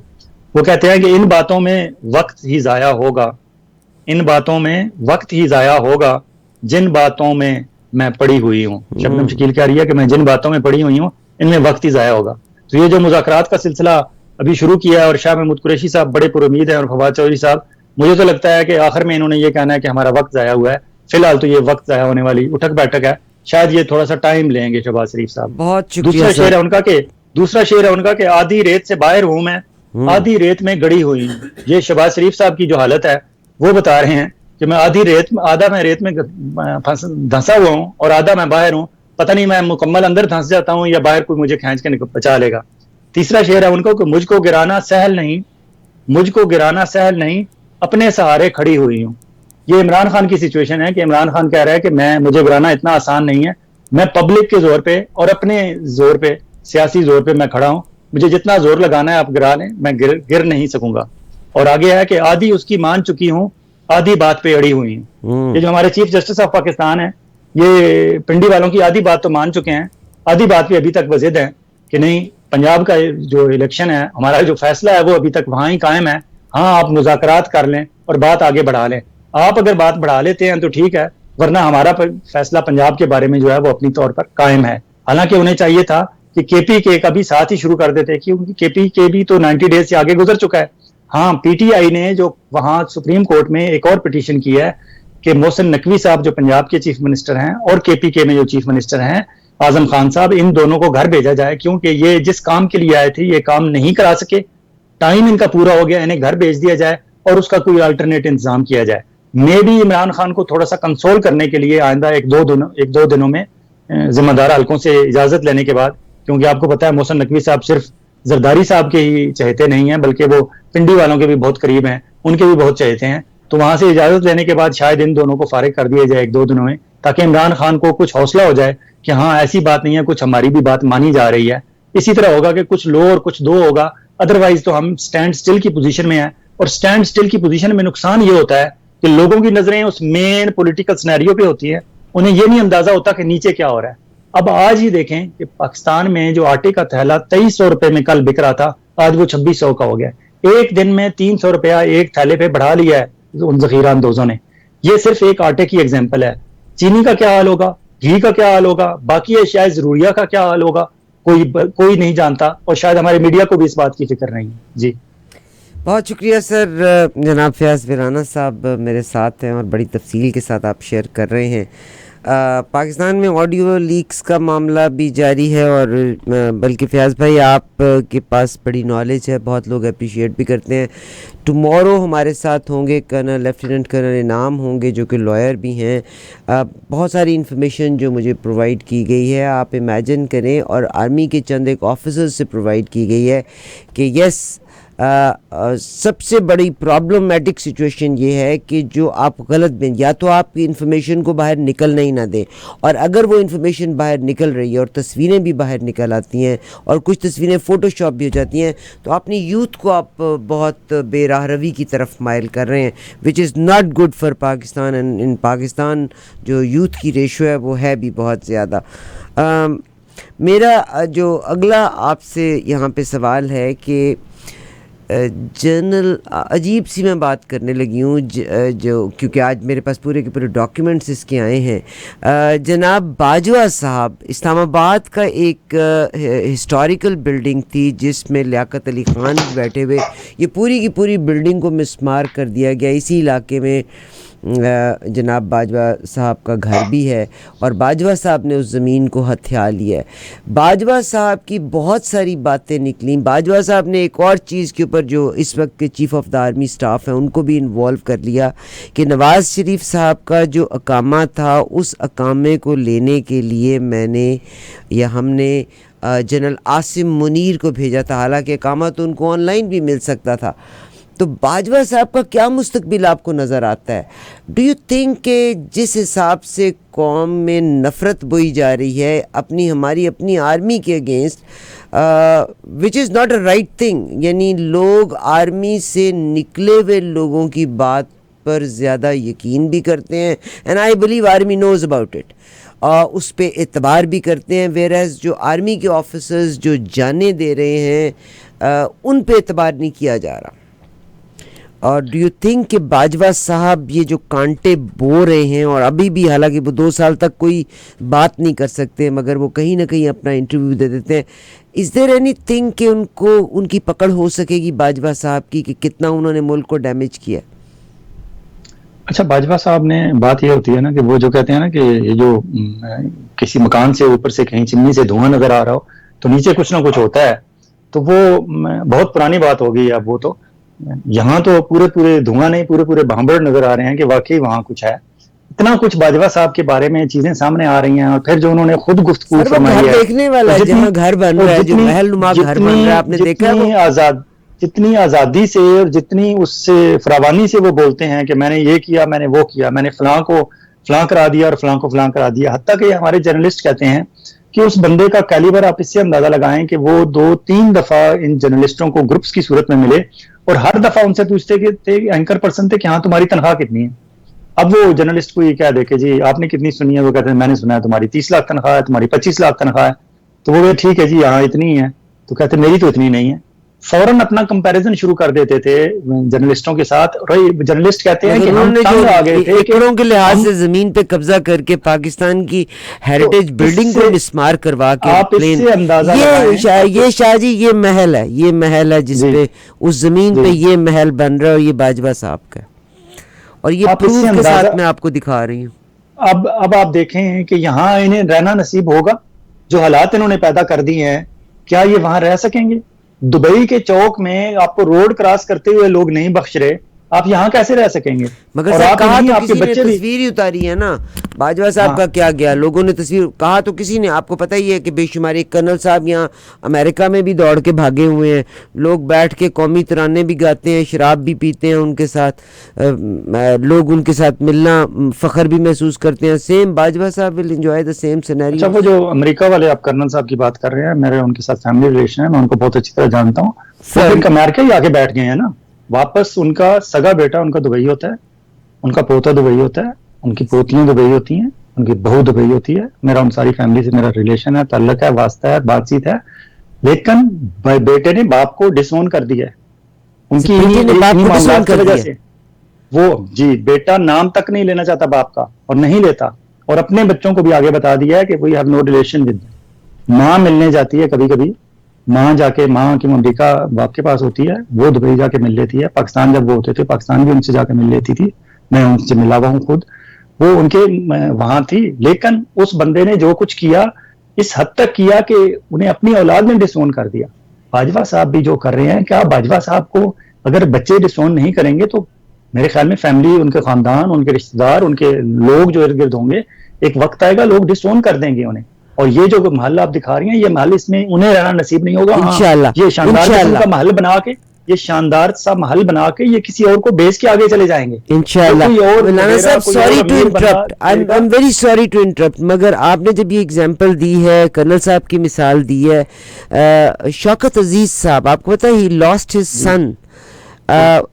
وہ کہتے ہیں کہ ان باتوں میں وقت ہی ضائع ہوگا, ان باتوں میں وقت ہی ضائع ہوگا, جن باتوں میں میں پڑی ہوئی ہوں. شبنم شکیل کہہ رہی ہے کہ میں جن باتوں میں پڑی ہوئی ہوں ان میں وقت ہی ضائع ہوگا. تو یہ جو مذاکرات کا سلسلہ ابھی شروع کیا ہے, اور شاہ محمود قریشی صاحب بڑے پر امید ہیں, اور فواد چودھری صاحب, مجھے تو لگتا ہے کہ آخر میں انہوں نے یہ کہنا ہے کہ ہمارا وقت ضائع ہوا ہے. فی الحال تو یہ وقت ضائع ہونے والی اٹھک بیٹھک ہے, شاید یہ تھوڑا سا ٹائم لیں گے شہباز شریف صاحب. بہت شکریہ. دوسرا شعر ہے ان کا کہ آدھی ریت سے باہر ہوں میں, آدھی ریت میں گڑی ہوئی ہوں. یہ شہباز شریف صاحب کی جو حالت ہے وہ بتا رہے ہیں کہ میں آدھا میں ریت میں دھنسا ہوا ہوں اور آدھا میں باہر ہوں, پتہ نہیں میں مکمل اندر دھنس جاتا ہوں یا باہر کوئی مجھے کھینچ کے بچا لے گا. تیسرا شعر ہے ان کو کہ مجھ کو گرانا سہل نہیں, مجھ کو گرانا سہل نہیں, اپنے سہارے کھڑی ہوئی ہوں. یہ عمران خان کی سچویشن ہے کہ عمران خان کہہ رہا ہے کہ مجھے گرانا اتنا آسان نہیں ہے, میں پبلک کے زور پہ اور اپنے زور پہ, سیاسی زور پہ میں کھڑا ہوں, مجھے جتنا زور لگانا ہے آپ گرا لیں, میں گر نہیں سکوں گا. اور آگے ہے کہ آدھی اس کی مان چکی ہوں, آدھی بات پہ اڑی ہوئی ہوں. یہ جو ہمارے چیف جسٹس آف پاکستان ہیں, یہ پنڈی والوں کی آدھی بات تو مان چکے ہیں, آدھی بات پہ ابھی تک وضد ہیں کہ نہیں, پنجاب کا جو الیکشن ہے, ہمارا جو فیصلہ ہے وہ ابھی تک وہاں ہی قائم ہے. ہاں آپ مذاکرات کر لیں اور بات آگے بڑھا لیں, آپ اگر بات بڑھا لیتے ہیں تو ٹھیک ہے, ورنہ ہمارا فیصلہ پنجاب کے بارے میں جو ہے وہ اپنی طور پر قائم ہے. حالانکہ انہیں چاہیے تھا کہ KPK کا بھی ساتھ ہی شروع کر دیتے, کیونکہ KPK بھی تو 90 ڈیز سے آگے گزر چکا ہے. ہاں PTI نے جو وہاں سپریم کورٹ میں ایک اور پٹیشن کی ہے کہ محسن نقوی صاحب جو پنجاب کے چیف منسٹر ہیں اور KPK میں جو چیف منسٹر ہیں اعظم خان صاحب, ان دونوں کو گھر بھیجا جائے, کیونکہ یہ جس کام کے لیے آئے تھے یہ کام نہیں کرا سکے, ٹائم ان کا پورا ہو گیا, انہیں گھر بھیج دیا جائے اور اس کا کوئی الٹرنیٹ انتظام کیا جائے. میں بھی عمران خان کو تھوڑا سا کنسول کرنے کے لیے آئندہ ایک دو دنوں میں ذمہ دار حلقوں سے اجازت لینے کے بعد, کیونکہ آپ کو پتا ہے محسن نقوی صاحب صرف زرداری صاحب کے ہی چہتے نہیں ہیں بلکہ وہ پنڈی والوں کے بھی بہت قریب ہیں, ان کے بھی بہت چہتے ہیں, تو وہاں سے اجازت لینے کے بعد شاید ان دونوں کو فارغ کر دیا جائے ایک دو دنوں میں, تاکہ عمران خان کو کچھ حوصلہ ہو جائے کہ ہاں ایسی بات نہیں ہے, کچھ ہماری بھی بات مانی جا رہی ہے. اسی طرح ہوگا کہ کچھ لو اور کچھ دو ہوگا, ادروائز تو ہم سٹینڈ سٹل کی پوزیشن میں ہیں, اور سٹینڈ سٹل کی پوزیشن میں نقصان یہ ہوتا ہے کہ لوگوں کی نظریں اس مین پولیٹیکل سینیریو پہ ہوتی ہیں, انہیں یہ نہیں اندازہ ہوتا کہ نیچے کیا ہو رہا ہے. اب آج ہی دیکھیں کہ پاکستان میں جو آٹے کا تھیلا 2300 روپے میں کل بک رہا تھا, آج وہ 2600 کا ہو گیا. ایک دن میں 300 روپیہ ایک تھیلے پہ بڑھا لیا ہے ان ذخیرہ اندوزوں نے. یہ صرف ایک آٹے کی ایگزامپل ہے. چینی کا کیا حال ہوگا, گھی کا کیا حال ہوگا, باقی اشیاء ضروریہ کا کیا حال ہوگا, کوئی نہیں جانتا, اور شاید ہمارے میڈیا کو بھی اس بات کی فکر نہیں ہے. جی بہت شکریہ سر. جناب فیاض ویرانہ صاحب میرے ساتھ ہیں اور بڑی تفصیل کے ساتھ آپ شیئر کر رہے ہیں. پاکستان میں آڈیو لیکس کا معاملہ بھی جاری ہے, اور بلکہ فیاض بھائی آپ کے پاس بڑی نالج ہے, بہت لوگ اپریشیٹ بھی کرتے ہیں. ٹمورو ہمارے ساتھ ہوں گے کرنل لیفٹیننٹ کرنل انعام ہوں گے جو کہ لائر بھی ہیں. بہت ساری انفارمیشن جو مجھے پرووائڈ کی گئی ہے آپ امیجن کریں, اور آرمی کے چند ایک آفیسرز سے پرووائڈ کی گئی ہے کہ یس سب سے بڑی پرابلمٹک سچویشن یہ ہے کہ جو آپ غلط بین, یا تو آپ کی انفارمیشن کو باہر نکلنا ہی نہ دیں, اور اگر وہ انفارمیشن باہر نکل رہی ہے اور تصویریں بھی باہر نکل آتی ہیں اور کچھ تصویریں فوٹو شاپ بھی ہو جاتی ہیں, تو اپنی یوتھ کو آپ بہت بے راہ روی کی طرف مائل کر رہے ہیں, which is not good for Pakistan. And in Pakistan جو یوتھ کی ریشو ہے وہ ہے بھی بہت زیادہ. میرا جو اگلا آپ سے یہاں پہ سوال ہے کہ جنرل عجیب سی میں بات کرنے لگی ہوں جو کیونکہ آج میرے پاس پورے کے پورے ڈاکیومنٹس اس کے آئے ہیں. جناب باجوہ صاحب, اسلام آباد کا ایک ہسٹوریکل بلڈنگ تھی جس میں لیاقت علی خان بیٹھے ہوئے, یہ پوری کی پوری بلڈنگ کو مسمار کر دیا گیا. اسی علاقے میں جناب باجوہ صاحب کا گھر بھی ہے, اور باجوہ صاحب نے اس زمین کو ہتھیا لیا ہے. باجوہ صاحب کی بہت ساری باتیں نکلیں. باجوہ صاحب نے ایک اور چیز کے اوپر جو اس وقت کے chief of the army staff ہیں ان کو بھی انوالو کر لیا کہ نواز شریف صاحب کا جو اقامہ تھا اس اقامے کو لینے کے لیے میں نے یا ہم نے جنرل عاصم منیر کو بھیجا تھا, حالانکہ اقامہ تو ان کو آن لائن بھی مل سکتا تھا. تو باجوہ صاحب کا کیا مستقبل آپ کو نظر آتا ہے؟ ڈو یو تھنک کہ جس حساب سے قوم میں نفرت بوئی جا رہی ہے ہماری اپنی آرمی کے against, which is not a right thing, یعنی لوگ آرمی سے نکلے ہوئے لوگوں کی بات پر زیادہ یقین بھی کرتے ہیں, and I believe army knows about it, اس پہ اعتبار بھی کرتے ہیں, ویئر ایز جو آرمی کے آفیسرز جو جانیں دے رہے ہیں ان پہ اعتبار نہیں کیا جا رہا. اور ڈو یو تھنک کہ باجوہ صاحب یہ جو کانٹے بو رہے ہیں, اور ابھی بھی حالانکہ وہ 2 سال تک کوئی بات نہیں کر سکتے مگر وہ کہیں نہ کہیں اپنا انٹرویو دے دیتے ہیں, از دیر اینی تھنگ کہ ان کی پکڑ ہو سکے گی باجوہ صاحب کی کہ کتنا انہوں نے ملک کو ڈیمیج کیا؟ اچھا, باجوہ صاحب نے بات یہ ہوتی ہے نا کہ وہ جو کہتے ہیں نا کہ یہ جو کسی مکان سے اوپر سے کہیں چمنی سے دھواں نظر آ رہا ہو تو نیچے کچھ نہ کچھ ہوتا ہے, تو وہ بہت پرانی بات ہو گئی. اب وہ تو یہاں تو پورے دھواں نہیں, پورے بھانبڑ نظر آ رہے ہیں کہ واقعی وہاں کچھ ہے. اتنا کچھ باجوہ صاحب کے بارے میں چیزیں سامنے آ رہی ہیں, اور پھر جو انہوں نے خود گفتگو فرمائی ہے, دیکھنے والا ہے جہاں گھر بن رہا ہے, جو محل نما گھر بن رہا ہے, آپ نے دیکھا جتنی آزادی سے اور جتنی اس سے فراوانی سے وہ بولتے ہیں کہ میں نے یہ کیا, میں نے وہ کیا, میں نے فلاں کو فلاں کرا دیا اور فلاں کو فلاں کرا دیا. حتیٰ کہ ہمارے جرنلسٹ کہتے ہیں کہ اس بندے کا کیلیبر آپ اس سے اندازہ لگائیں کہ وہ 2-3 دفعہ ان جرنلسٹوں کو گروپس کی صورت میں ملے, اور ہر دفعہ ان سے پوچھتے کہ اینکر پرسن تھے کہ ہاں تمہاری تنخواہ کتنی ہے. اب وہ جرنلسٹ کو یہ کہہ دے کہ جی آپ نے کتنی سنی ہے, وہ کہتے ہیں میں نے سنا ہے تمہاری 30 لاکھ تنخواہ ہے, تمہاری 25 لاکھ تنخواہ ہے. تو وہ ٹھیک ہے جی ہاں اتنی ہے, تو کہتے ہیں میری تو اتنی نہیں ہے. فوراً اپنا کمپیریزن شروع کر دیتے تھے جرنلسٹوں کے ساتھ. اور جرنلسٹ کہتے ہیں کہ ہم تنگ آ گئے تھے ایکڑوں کے لحاظ سے زمین پہ قبضہ کر کے پاکستان کی ہیریٹیج بلڈنگ کو مسمار کروا کے, آپ اس سے اندازہ یہ شاہ جی یہ محل ہے جس پہ اس زمین پہ یہ محل بن رہا ہے, اور یہ باجوہ صاحب کا, اور یہ پروف کے ساتھ میں آپ کو دکھا رہی ہوں. اب آپ دیکھیں کہ یہاں انہیں رہنا نصیب ہوگا, جو حالات انہوں نے پیدا کر دی ہیں, کیا یہ وہاں رہ سکیں گے؟ دبئی کے چوک میں آپ کو روڈ کراس کرتے ہوئے لوگ نہیں بخش رہے, آپ یہاں کیسے رہ سکیں گے؟ مگر اور صاحب آپ کہا نہیں، تو آپ کے کسی نے بچے بھی. تصویر ہی اتاری ہے نا باجوہ صاحب کا کیا گیا، لوگوں نے تصویر کہا تو کسی نے، آپ کو پتہ ہی ہے کہ بے شمار ایک کرنل صاحب یہاں امریکہ میں بھی دوڑ کے بھاگے ہوئے ہیں، لوگ بیٹھ کے قومی ترانے بھی گاتے ہیں، شراب بھی پیتے ہیں ان کے ساتھ، لوگ ان کے ساتھ ملنا فخر بھی محسوس کرتے ہیں. سیم باجوہ صاحب will enjoy the same scenario. اچھا، وہ جو امریکہ والے آپ کرنل صاحب کی بات کر رہے ہیں، میرے ان کے ساتھ فیملی ریلیشن ہے، میں ان کو بہت اچھی طرح جانتا ہوں. وہ پھر امریکہ ہی آ کے بیٹھ گئے ہیں نا. واپس ان کا سگا بیٹا ان کا دبئی ہوتا ہے، ان کا پوتا دبئی ہوتا ہے، ان کی پوتیاں دبئی ہوتی ہیں، ان کی بہو دبئی ہوتی ہے. میرا ان ساری فیملی سے میرا ریلیشن ہے، تعلق ہے، واسطہ ہے، بات چیت ہے. لیکن بیٹے نے باپ کو ڈس اون کر دیا ہے ان کی انہی معاملات کی وجہ سے. وہ جی بیٹا نام تک نہیں لینا چاہتا باپ کا، اور نہیں لیتا، اور اپنے بچوں کو بھی آگے بتا دیا ہے کہ we have no relation with. ماں ملنے جاتی ہے کبھی کبھی، ماں جا کے، ماں کی امریکہ باپ کے پاس ہوتی ہے، وہ دبئی جا کے مل لیتی ہے. پاکستان جب وہ ہوتے تھے پاکستان بھی ان سے جا کے مل لیتی تھی، میں ان سے ملا ہوا ہوں خود، وہ ان کے وہاں تھی. لیکن اس بندے نے جو کچھ کیا اس حد تک کیا کہ انہیں اپنی اولاد نے ڈس اون کر دیا. باجوہ صاحب بھی جو کر رہے ہیں، کیا باجوہ صاحب کو اگر بچے ڈس اون نہیں کریں گے تو میرے خیال میں فیملی، ان کے خاندان، ان کے رشتہ دار، ان کے لوگ جو ارد گرد ہوں گے، ایک وقت آئے گا لوگ ڈس اون کر دیں گے انہیں. اور یہ جو محل آپ دکھا رہی ہیں، یہ محل اس میں انہیں رہنا نصیب نہیں ہوگا. انشاءاللہ یہ شاندار قسم کا محل بنا کے، یہ شاندار سا محل بنا کے یہ کسی اور کو بیچ کے آگے چلے جائیں گے انشاءاللہ. مولانا صاحب sorry to interrupt, I am very sorry to interrupt, مگر آپ نے جب یہ اگزامپل دی ہے، کرنل صاحب کی مثال دی ہے، شوکت عزیز صاحب آپ کو پتہ ہے he lost his son,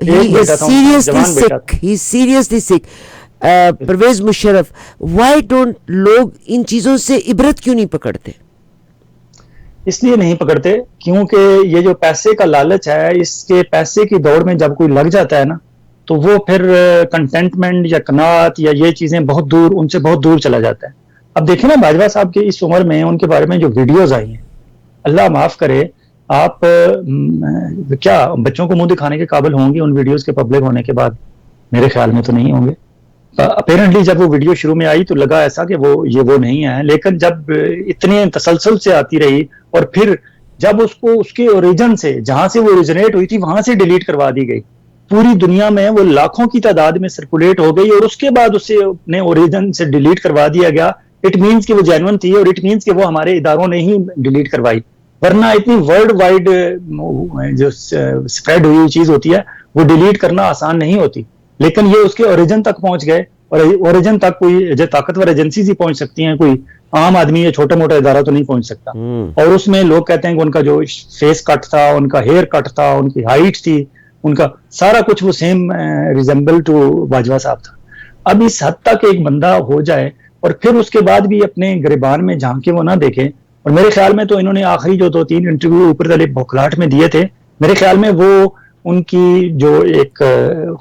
he is seriously sick. Pervez Musharraf, why don't لوگ ان چیزوں سے عبرت کیوں نہیں پکڑتے؟ اس لیے نہیں پکڑتے کیونکہ یہ جو پیسے کا لالچ ہے، اس کے پیسے کی دوڑ میں جب کوئی لگ جاتا ہے نا، تو وہ پھر کنٹینٹمنٹ یا قناعت یا یہ چیزیں بہت دور، ان سے بہت دور چلا جاتا ہے. اب دیکھیں نا باجوہ صاحب کی اس عمر میں ان کے بارے میں جو ویڈیوز آئی ہیں، اللہ معاف کرے، آپ کیا بچوں کو منہ دکھانے کے قابل ہوں گی ان ویڈیوز کے پبلک ہونے کے بعد؟ میرے خیال میں تو نہیں ہوں گے. اپیرنٹلی جب وہ ویڈیو شروع میں آئی تو لگا ایسا کہ وہ نہیں ہے، لیکن جب اتنے تسلسل سے آتی رہی اور پھر جب اس کو اس کے اوریجن سے، جہاں سے وہ اوریجنیٹ ہوئی تھی وہاں سے ڈیلیٹ کروا دی گئی، پوری دنیا میں وہ لاکھوں کی تعداد میں سرکولیٹ ہو گئی، اور اس کے بعد اسے اپنے اوریجن سے ڈیلیٹ کروا دیا گیا. اٹ مینس کہ وہ جینون تھی، اور اٹ مینس کہ وہ ہمارے اداروں نے ہی ڈیلیٹ کروائی، ورنہ اتنی ورلڈ وائڈ جو اسپریڈ ہوئی چیز ہوتی ہے وہ ڈیلیٹ کرنا آسان نہیں ہوتی. لیکن یہ اس کے اوریجن تک پہنچ گئے، اور اوریجن تک کوئی جو طاقتور ایجنسیز ہی پہنچ سکتی ہیں، کوئی عام آدمی یا چھوٹا موٹا ادارہ تو نہیں پہنچ سکتا. اور اس میں لوگ کہتے ہیں کہ ان کا جو فیس کٹ تھا، ان کا ہیئر کٹ تھا، ان کی ہائٹ تھی، ان کا سارا کچھ وہ سیم ریزمبل ٹو باجوہ صاحب تھا. اب اس حد تک ایک بندہ ہو جائے اور پھر اس کے بعد بھی اپنے گریبان میں جھانک کے وہ نہ دیکھے. اور میرے خیال میں تو انہوں نے آخری جو 2-3 انٹرویو اوپر تلے بوکھلاہٹ میں دیے تھے، میرے خیال میں وہ ان کی جو ایک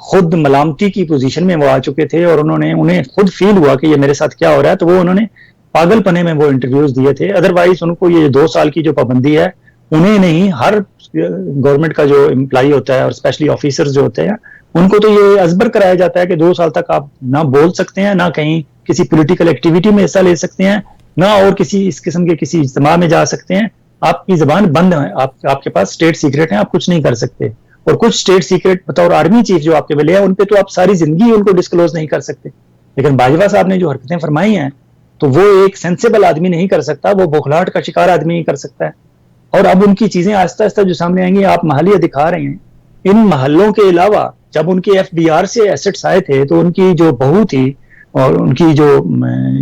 خود ملامتی کی پوزیشن میں وہ آ چکے تھے، اور انہیں خود فیل ہوا کہ یہ میرے ساتھ کیا ہو رہا ہے، تو وہ انہوں نے پاگل پنے میں وہ انٹرویوز دیے تھے. ادروائز ان کو یہ 2 سال کی جو پابندی ہے، انہیں نہیں، ہر گورنمنٹ کا جو امپلائی ہوتا ہے اور اسپیشلی آفیسرز جو ہوتے ہیں ان کو تو یہ ازبر کرایا جاتا ہے کہ 2 سال تک آپ نہ بول سکتے ہیں، نہ کہیں کسی پولیٹیکل ایکٹیویٹی میں حصہ لے سکتے ہیں، نہ اور کسی اس قسم کے کسی اجتماع میں جا سکتے ہیں. آپ کی زبان بند ہے، آپ کے پاس اسٹیٹ سیکرٹ ہیں، آپ کچھ نہیں کر سکتے. اور کچھ اسٹیٹ سیکرٹ بطور آرمی چیف جو آپ کے ملے ہیں، ان پہ تو آپ ساری زندگی ان کو ڈسکلوز نہیں کر سکتے. لیکن باجوہ صاحب نے جو حرکتیں فرمائی ہیں تو وہ ایک سینسیبل آدمی نہیں کر سکتا، وہ بوکھلاہٹ کا شکار آدمی ہی کر سکتا ہے. اور اب ان کی چیزیں آہستہ آہستہ جو سامنے آئیں گی، آپ محلیہ دکھا رہے ہیں. ان محلوں کے علاوہ جب ان کے FBR سے ایسٹس آئے تھے تو ان کی جو بہو تھی، اور ان کی جو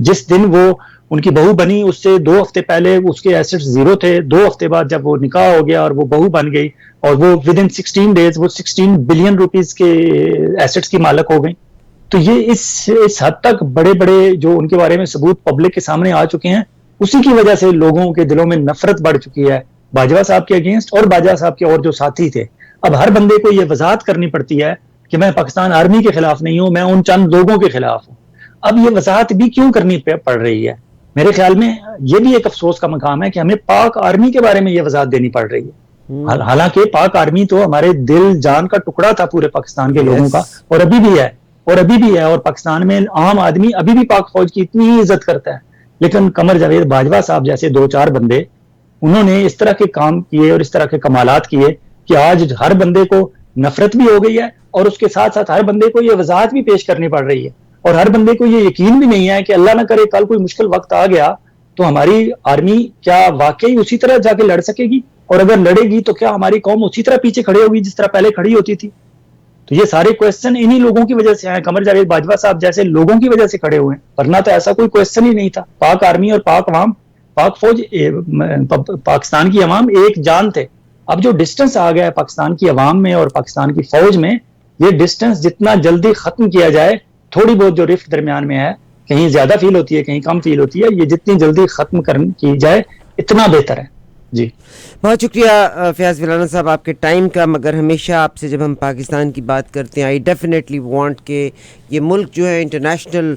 جس دن وہ ان کی بہو بنی اس سے 2 ہفتے پہلے اس کے ایسٹس 0 تھے. 2 ہفتے بعد جب وہ نکاح ہو گیا اور وہ بہو بن گئی، اور وہ ودن 16 ڈیز وہ 16 بلین روپیز کے ایسٹس کی مالک ہو گئی. تو یہ اس حد تک بڑے بڑے جو ان کے بارے میں ثبوت پبلک کے سامنے آ چکے ہیں، اسی کی وجہ سے لوگوں کے دلوں میں نفرت بڑھ چکی ہے باجوہ صاحب کے اگینسٹ اور باجوہ صاحب کے اور جو ساتھی تھے. اب ہر بندے کو یہ وضاحت کرنی پڑتی ہے کہ میں پاکستان آرمی کے خلاف نہیں ہوں، میں ان چند لوگوں کے خلاف ہوں. اب یہ وضاحت بھی کیوں کرنی پڑ رہی ہے؟ میرے خیال میں یہ بھی ایک افسوس کا مقام ہے کہ ہمیں پاک آرمی کے بارے میں یہ وضاحت دینی پڑ رہی ہے. حالانکہ پاک آرمی تو ہمارے دل جان کا ٹکڑا تھا پورے پاکستان کے لوگوں کا، اور ابھی بھی ہے. اور پاکستان میں عام آدمی ابھی بھی پاک فوج کی اتنی ہی عزت کرتا ہے. لیکن قمر جاوید باجوہ صاحب جیسے 2-4 بندے، انہوں نے اس طرح کے کام کیے اور اس طرح کے کمالات کیے کہ آج ہر بندے کو نفرت بھی ہو گئی ہے، اور اس کے ساتھ ساتھ ہر بندے کو یہ وضاحت بھی پیش کرنی پڑ رہی ہے, اور ہر بندے کو یہ یقین بھی نہیں ہے کہ اللہ نہ کرے کل کوئی مشکل وقت آ گیا تو ہماری آرمی کیا واقعی اسی طرح جا کے لڑ سکے گی, اور اگر لڑے گی تو کیا ہماری قوم اسی طرح پیچھے کھڑی ہوگی جس طرح پہلے کھڑی ہوتی تھی. تو یہ سارے کویسچن انہی لوگوں کی وجہ سے ہیں, قمر جاوید باجوہ صاحب جیسے لوگوں کی وجہ سے کھڑے ہوئے ہیں, ورنہ تو ایسا کوئی کویسچن ہی نہیں تھا. پاک آرمی اور پاک عوام, پاک فوج, پاکستان کی عوام ایک جان تھے. اب جو ڈسٹنس آ گیا ہے پاکستان کی عوام میں اور پاکستان کی فوج میں, یہ ڈسٹنس جتنا جلدی ختم کیا جائے, تھوڑی بہت جو رفت درمیان میں ہے, کہیں زیادہ فیل ہوتی ہے کہیں کم فیل ہوتی ہے, یہ جتنی جلدی ختم کی جائے اتنا بہتر ہے. جی بہت شکریہ فیاض ویلانہ صاحب آپ کے ٹائم کا. مگر ہمیشہ آپ سے جب ہم پاکستان کی بات کرتے ہیں, آئی ڈیفینیٹلی وانٹ کہ یہ ملک جو ہے انٹرنیشنل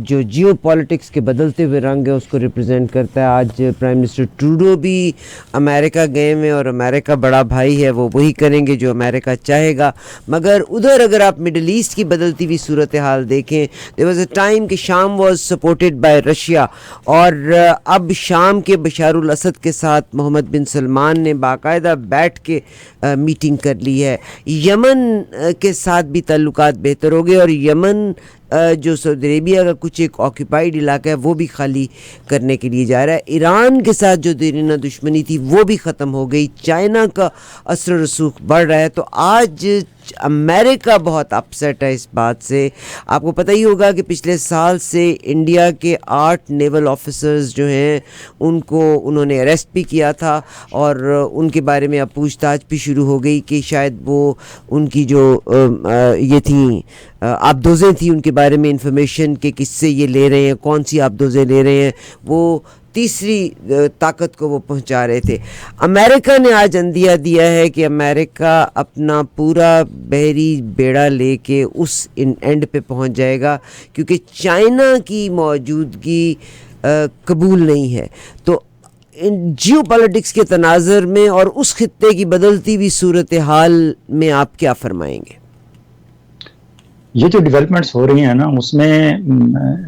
جو جیو پالیٹکس کے بدلتے ہوئے رنگ ہے اس کو ریپرزینٹ کرتا ہے. آج پرائم منسٹر ٹروڈو بھی امریکہ گئے ہیں اور امریکہ بڑا بھائی ہے, وہ وہی کریں گے جو امریکہ چاہے گا. مگر ادھر اگر آپ مڈل ایسٹ کی بدلتی ہوئی صورتحال دیکھیں, دیر واز اے ٹائم کہ شام واز سپورٹڈ بائی رشیا, اور اب شام کے بشار الاسد کے ساتھ محمد بن سلمان نے باقاعدہ بیٹھ کے میٹنگ کر لی ہے. یمن کے ساتھ بھی تعلقات بہتر ہو گئے, اور یمن جو سعودی عربیہ کا کچھ ایک آکیپائڈ علاقہ ہے وہ بھی خالی کرنے کے لیے جا رہا ہے. ایران کے ساتھ جو دیرینہ دشمنی تھی وہ بھی ختم ہو گئی. چائنا کا اثر و رسوخ بڑھ رہا ہے. تو آج امریکہ بہت اپسیٹ ہے اس بات سے. آپ کو پتہ ہی ہوگا کہ پچھلے سال سے انڈیا کے 8 نیول آفیسرز جو ہیں ان کو انہوں نے اریسٹ بھی کیا تھا, اور ان کے بارے میں اب پوچھ تاچھ بھی شروع ہو گئی کہ شاید وہ ان کی جو یہ تھیں آبدوزیں تھیں ان کے بارے میں انفارمیشن کہ کس سے یہ لے رہے ہیں, کون سی آبدوزیں لے رہے ہیں, وہ تیسری طاقت کو وہ پہنچا رہے تھے. امریکہ نے آج اندیہ دیا ہے کہ امریکہ اپنا پورا بحری بیڑا لے کے اس اینڈ پہ پہنچ جائے گا, کیونکہ چائنا کی موجودگی قبول نہیں ہے. تو جیو پالیٹکس کے تناظر میں اور اس خطے کی بدلتی ہوئی صورتحال میں آپ کیا فرمائیں گے؟ یہ جو ڈیولپمنٹس ہو رہی ہیں نا, اس میں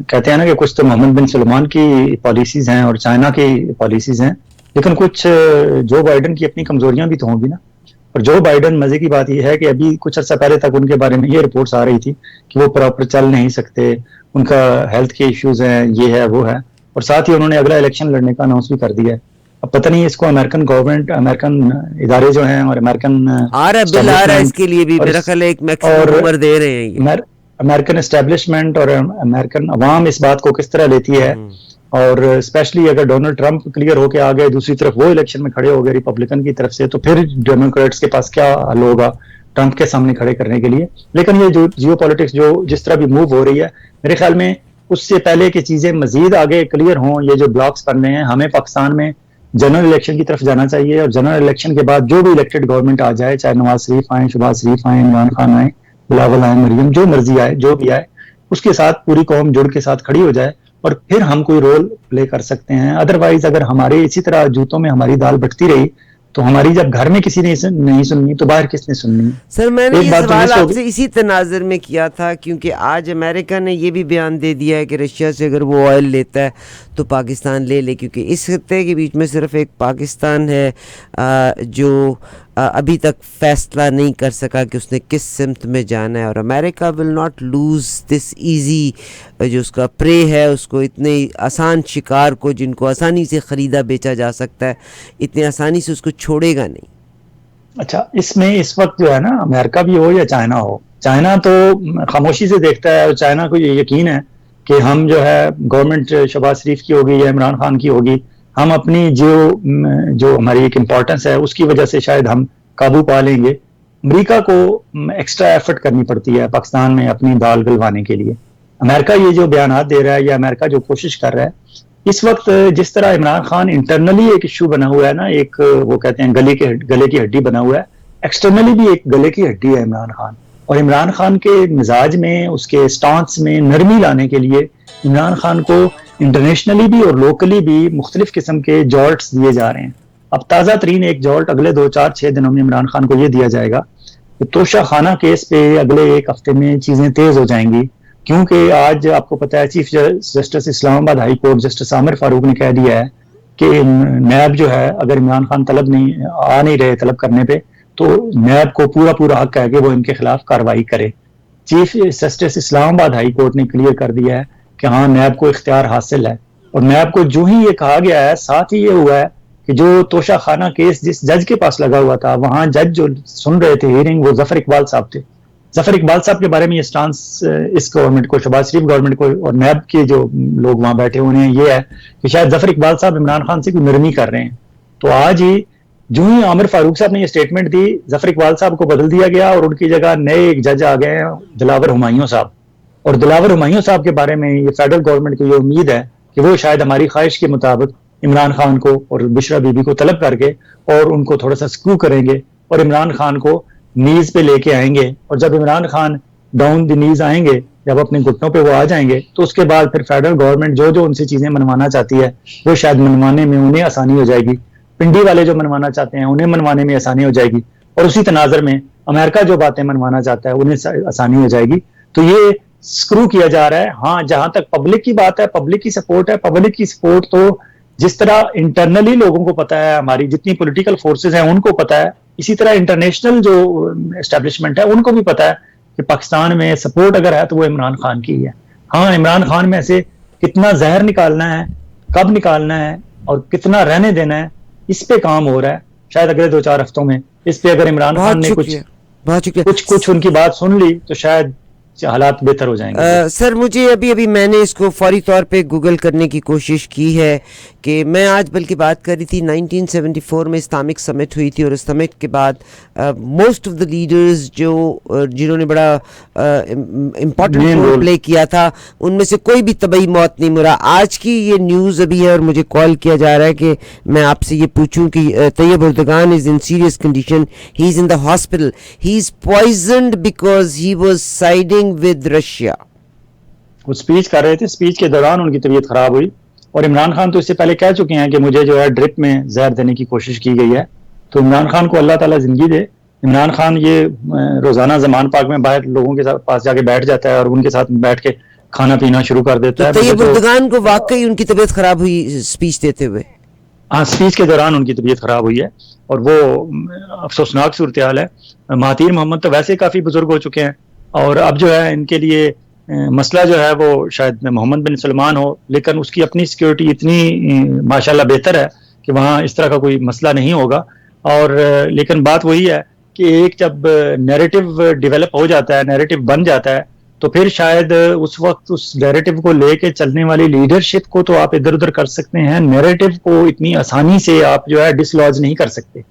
کہتے ہیں نا کہ کچھ تو محمد بن سلمان کی پالیسیز ہیں اور چائنا کی پالیسیز ہیں, لیکن کچھ جو بائیڈن کی اپنی کمزوریاں بھی تو ہوں گی نا. اور جو بائیڈن, مزے کی بات یہ ہے کہ ابھی کچھ عرصہ پہلے تک ان کے بارے میں یہ رپورٹس آ رہی تھی کہ وہ پراپر چل نہیں سکتے, ان کا ہیلتھ کے ایشوز ہیں, یہ ہے وہ ہے, اور ساتھ ہی انہوں نے اگلا الیکشن لڑنے کا اناؤنس بھی کر دیا ہے. اب پتہ نہیں اس کو امریکن گورنمنٹ, امریکن ادارے جو ہیں اور امریکن بل آ رہا ہے اس کے لیے بھی میرا خیال ہے ایک میکسیمم عمر دے رہے ہیں, امریکن اسٹیبلشمنٹ اور امریکن عوام اس بات کو کس طرح لیتی ہے. اور اسپیشلی اگر ڈونلڈ ٹرمپ کلیئر ہو کے آ گئے, دوسری طرف وہ الیکشن میں کھڑے ہو گئے ریپبلکن کی طرف سے, تو پھر ڈیموکریٹس کے پاس کیا حل ہوگا ٹرمپ کے سامنے کھڑے کرنے کے لیے. لیکن یہ جو جیو پالیٹکس جو جس طرح بھی موو ہو رہی ہے, میرے خیال میں اس سے پہلے کہ چیزیں مزید آگے کلیئر ہوں, یہ جو بلاکس بن رہے ہیں, ہمیں پاکستان میں جنرل الیکشن کی طرف جانا چاہیے. اور جنرل الیکشن کے بعد جو بھی الیکٹڈ گورنمنٹ آ جائے, چاہے نواز شریف آئیں, شہباز شریف آئیں, عمران خان آئیں, بلاول آئیں, مریم, جو مرضی آئے, جو بھی آئے, اس کے ساتھ پوری قوم جڑ کے ساتھ کھڑی ہو جائے, اور پھر ہم کوئی رول پلے کر سکتے ہیں. ادروائز اگر ہمارے اسی طرح جوتوں میں ہماری دال بٹتی رہی تو ہماری جب گھر میں کسی نے نہیں سننی تو باہر کس نے سننی؟ سر میں نے یہ سوال آپ سے اسی تناظر میں کیا تھا, کیونکہ آج امریکہ نے یہ بھی بیان دے دیا ہے کہ رشیا سے اگر وہ آئل لیتا ہے تو پاکستان لے لے, کیونکہ اس خطے کے بیچ میں صرف ایک پاکستان ہے جو ابھی تک فیصلہ نہیں کر سکا کہ اس نے کس سمت میں جانا ہے. اور America will not lose this easy, جو اس کا پرے ہے, اس کو اتنے آسان شکار کو جن کو آسانی سے خریدا بیچا جا سکتا ہے, اتنے آسانی سے اس کو چھوڑے گا نہیں. اچھا, اس میں اس وقت جو ہے نا, امریکہ بھی ہو یا چائنا ہو, چائنا تو خاموشی سے دیکھتا ہے, اور چائنا کو یہ یقین ہے کہ ہم جو ہے گورنمنٹ شہباز شریف کی ہوگی یا عمران خان کی ہوگی, ہم اپنی جو ہماری ایک امپورٹنس ہے اس کی وجہ سے شاید ہم قابو پا لیں گے. امریکہ کو ایکسٹرا ایفرٹ کرنی پڑتی ہے پاکستان میں اپنی دال گلوانے کے لیے. امریکہ یہ جو بیانات دے رہا ہے یا امریکہ جو کوشش کر رہا ہے, اس وقت جس طرح عمران خان انٹرنلی ایک ایشو بنا ہوا ہے نا, ایک وہ کہتے ہیں گلے کی ہڈی بنا ہوا ہے, ایکسٹرنلی بھی ایک گلے کی ہڈی ہے عمران خان. اور عمران خان کے مزاج میں, اس کے سٹانس میں نرمی لانے کے لیے عمران خان کو انٹرنیشنلی بھی اور لوکلی بھی مختلف قسم کے جالٹس دیے جا رہے ہیں. اب تازہ ترین ایک جالٹ اگلے 2-4-6 دنوں میں عمران خان کو یہ دیا جائے گا کہ توشہ خانہ کیس پہ اگلے ایک ہفتے میں چیزیں تیز ہو جائیں گی, کیونکہ آج آپ کو پتہ ہے چیف جسٹس اسلام آباد ہائی کورٹ جسٹس عامر فاروق نے کہہ دیا ہے کہ نیب جو ہے اگر عمران خان طلب نہیں آ نہیں رہے طلب کرنے پہ, تو نیب کو پورا حق ہے کہ وہ ان کے خلاف کارروائی کرے. چیف جسٹس اسلام آباد ہائی کورٹ نے کلیئر کر دیا ہے کہ ہاں نیب کو اختیار حاصل ہے, اور نیب کو جو ہی یہ کہا گیا ہے ساتھ ہی یہ ہوا ہے کہ جو توشہ خانہ کیس جس جج کے پاس لگا ہوا تھا, وہاں جج جو سن رہے تھے ہیئرنگ وہ ظفر اقبال صاحب تھے. ظفر اقبال صاحب کے بارے میں یہ سٹانس اس گورنمنٹ کو, شہباز شریف گورنمنٹ کو اور نیب کے جو لوگ وہاں بیٹھے ہوئے ہیں یہ ہے کہ شاید ظفر اقبال صاحب عمران خان سے کوئی نرمی کر رہے ہیں. تو آج ہی جو ہی عامر فاروق صاحب نے یہ سٹیٹمنٹ دی, ظفر اقبال صاحب کو بدل دیا گیا اور ان کی جگہ نئے ایک جج آ گئے ہیں دلاور ہمایوں صاحب. اور دلاور ہمایوں صاحب کے بارے میں یہ فیڈرل گورنمنٹ کو یہ امید ہے کہ وہ شاید ہماری خواہش کے مطابق عمران خان کو اور بشرا بی بی کو طلب کر کے اور ان کو تھوڑا سا سکرو کریں گے اور عمران خان کو نیز پہ لے کے آئیں گے. اور جب عمران خان ڈاؤن دی نیز آئیں گے, جب اپنے گھٹنوں پہ وہ آ جائیں گے, تو اس کے بعد پھر فیڈرل گورنمنٹ جو ان سے چیزیں منوانا چاہتی ہے وہ شاید منوانے میں انہیں آسانی ہو جائے گی. پنڈی والے جو منوانا چاہتے ہیں انہیں منوانے میں آسانی ہو جائے گی, اور اسی تناظر میں امریکہ جو باتیں منوانا چاہتا ہے انہیں آسانی ہو جائے گی. تو یہ سکرو کیا جا رہا ہے. ہاں جہاں تک پبلک کی بات ہے, پبلک کی سپورٹ ہے, پبلک کی سپورٹ تو جس طرح انٹرنلی لوگوں کو پتا ہے, ہماری جتنی پولیٹیکل فورسز ہیں ان کو پتا ہے, اسی طرح انٹرنیشنل جو اسٹیبلشمنٹ ہے ان کو بھی پتا ہے کہ پاکستان میں سپورٹ اگر ہے تو وہ عمران خان کی ہے. ہاں عمران خان میں سے کتنا زہر نکالنا ہے, کب نکالنا ہے اور کتنا رہنے دینا ہے, اس پہ کام ہو رہا ہے. شاید اگلے 2-4 ہفتوں میں اس پہ اگر عمران خان نے کچھ ان کی بات سن لی تو شاید حالات بہتر ہو جائیں گے. سر مجھے ابھی میں نے اس کو فوری طور پہ گوگل کرنے کی کوشش کی ہے کہ میں آج بلکہ بات کر رہی تھی 1974 میں اسلامک سمٹ ہوئی تھی, اور اس سمٹ کے بعد موسٹ آف دا لیڈرز جنہوں نے بڑا امپورٹنٹ رول پلے کیا تھا ان میں سے کوئی بھی طبعی موت نہیں مرا. آج کی یہ نیوز ابھی ہے اور مجھے کال کیا جا رہا ہے کہ میں آپ سے یہ پوچھوں کہ Tayyip Erdogan is in serious condition, he is in the hospital, he is poisoned because he was siding with Russia. وہ اسپیچ کر رہے تھے, اسپیچ کے دوران ان کی طبیعت خراب ہوئی, اور عمران خان تو اس سے پہلے کہہ چکے ہیں کہ مجھے جو ہے ڈرپ میں زہر دینے کی کوشش کی گئی ہے. تو عمران خان کو اللہ تعالیٰ زندگی دے. عمران خان یہ روزانہ زمان پاک میں باہر لوگوں کے پاس جا کے بیٹھ جاتا ہے اور ان کے ساتھ بیٹھ کے کھانا پینا شروع کر دیتا ہے. طیب اردگان کو واقعی ان کی طبیعت خراب ہوئی اسپیچ دیتے ہوئے؟ ہاں اسپیچ کے دوران ان کی طبیعت خراب ہوئی ہے, اور وہ افسوسناک صورتحال ہے. مہاتیر محمد تو ویسے کافی بزرگ ہو چکے ہیں, اور اب جو ہے ان کے لیے مسئلہ جو ہے وہ شاید محمد بن سلمان ہو, لیکن اس کی اپنی سیکیورٹی اتنی ماشاءاللہ بہتر ہے کہ وہاں اس طرح کا کوئی مسئلہ نہیں ہوگا. اور لیکن بات وہی ہے کہ ایک جب نیریٹو ڈیولپ ہو جاتا ہے, نیریٹو بن جاتا ہے, تو پھر شاید اس وقت اس نیریٹو کو لے کے چلنے والی لیڈرشپ کو تو آپ ادھر ادھر کر سکتے ہیں, نیریٹو کو اتنی آسانی سے آپ جو ہے ڈس لاج نہیں کر سکتے.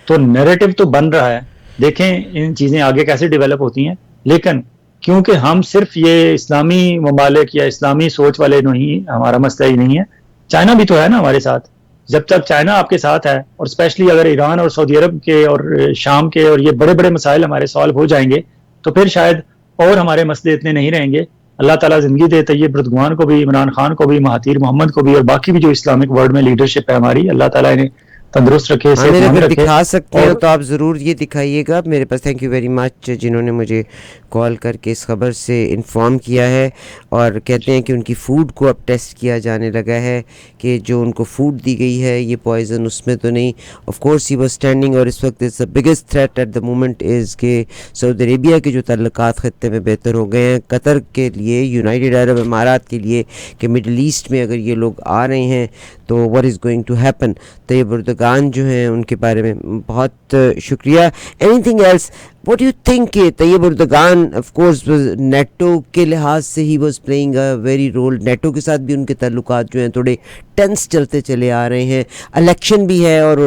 تو نیریٹو تو بن رہا ہے, دیکھیں ان چیزیں آگے کیسے ڈیولپ ہوتی ہیں. لیکن کیونکہ ہم صرف یہ اسلامی ممالک یا اسلامی سوچ والے نہیں, ہمارا مسئلہ ہی نہیں ہے, چائنا بھی تو ہے نا ہمارے ساتھ. جب تک چائنا آپ کے ساتھ ہے, اور اسپیشلی اگر ایران اور سعودی عرب کے اور شام کے اور یہ بڑے بڑے مسائل ہمارے سالو ہو جائیں گے, تو پھر شاید اور ہمارے مسئلے اتنے نہیں رہیں گے. اللہ تعالیٰ زندگی دے طیب اردگان کو بھی, عمران خان کو بھی, مہاتیر محمد کو بھی, اور باقی بھی جو اسلامک ورلڈ میں لیڈرشپ ہے ہماری, اللہ تعالیٰ انہیں تندرست رکھے, صحت مند رکھے. دکھا سکتے ہیں تو آپ ضرور یہ دکھائیے گا میرے پاس. تھینک یو ویری مچ جنہوں نے مجھے کال کر کے اس خبر سے انفارم کیا ہے, اور کہتے ہیں کہ ان کی فوڈ کو اب ٹیسٹ کیا جانے لگا ہے کہ جو ان کو فوڈ دی گئی ہے یہ پوائزن اس میں تو نہیں. Of course he was standing, اور اس وقت is the biggest threat at the moment is کہ سعودی عربیہ کے جو تعلقات خطے میں بہتر ہو گئے ہیں, قطر کے لیے, یونائٹڈ عرب امارات کے لیے, کہ مڈل ایسٹ میں اگر یہ لوگ آ رہے ہیں تو what is going to happen. Tayyip Erdogan جو ہیں ان کے بارے میں بہت شکریہ. Anything else what do you think کہ Tayyip Erdogan of course NATO کے لحاظ سے he was playing a very role, NATO کے ساتھ بھی ان کے تعلقات جو ہیں تھوڑے ٹینس چلتے چلے آ رہے ہیں, الیکشن بھی ہے, اور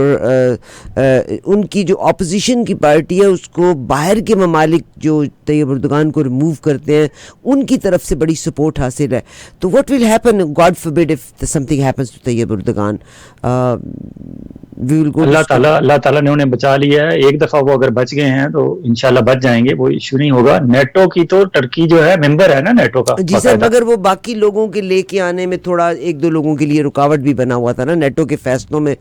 ان کی جو اپوزیشن کی پارٹی ہے اس کو باہر کے ممالک جو طیب اردگان کو ریموو کرتے ہیں ان کی طرف سے بڑی سپورٹ حاصل ہے. تو what will happen, God forbid if something happens to Tayyip Erdogan, اللہ تعالیٰ نے انہیں بچا لیا ہے. ایک دفعہ وہ اگر بچ گئے ہیں تو انشاءاللہ بچ جائیں گے, وہ ایشو نہیں ہوگا. نیٹو کی تو ٹرکی جو ہے ممبر ہے نا نیٹو کا. جی سر, مگر وہ باقی لوگوں کے لے کے آنے میں تھوڑا 1-2 لوگوں کے لیے رکاوٹ بھی بنا ہوا تھا نا نیٹو کے فیصلوں میں.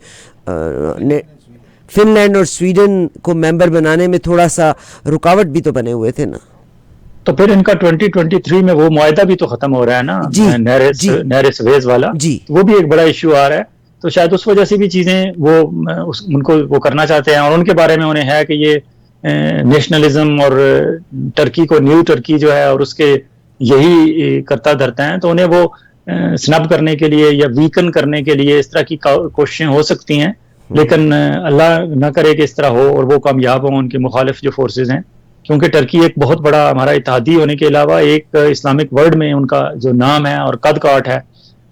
فن لینڈ اور سویڈن کو ممبر بنانے میں تھوڑا سا رکاوٹ بھی تو بنے ہوئے تھے نا. تو پھر ان کا 2023 میں وہ معاہدہ بھی تو ختم ہو رہا ہے نا, نہر سویز والا, وہ بھی ایک بڑا ایشو آ رہا ہے. تو شاید اس وجہ سے بھی چیزیں وہ ان کو وہ کرنا چاہتے ہیں, اور ان کے بارے میں انہیں ہے کہ یہ نیشنلزم اور ٹرکی کو نیو ٹرکی جو ہے اور اس کے یہی کرتا دھرتا ہیں, تو انہیں وہ سنب کرنے کے لیے یا ویکن کرنے کے لیے اس طرح کی کوششیں ہو سکتی ہیں, لیکن اللہ نہ کرے کہ اس طرح ہو اور وہ کامیاب ہوں ان کے مخالف جو فورسز ہیں, کیونکہ ٹرکی ایک بہت بڑا ہمارا اتحادی ہونے کے علاوہ ایک اسلامک ورلڈ میں ان کا جو نام ہے اور قد کاٹ ہے,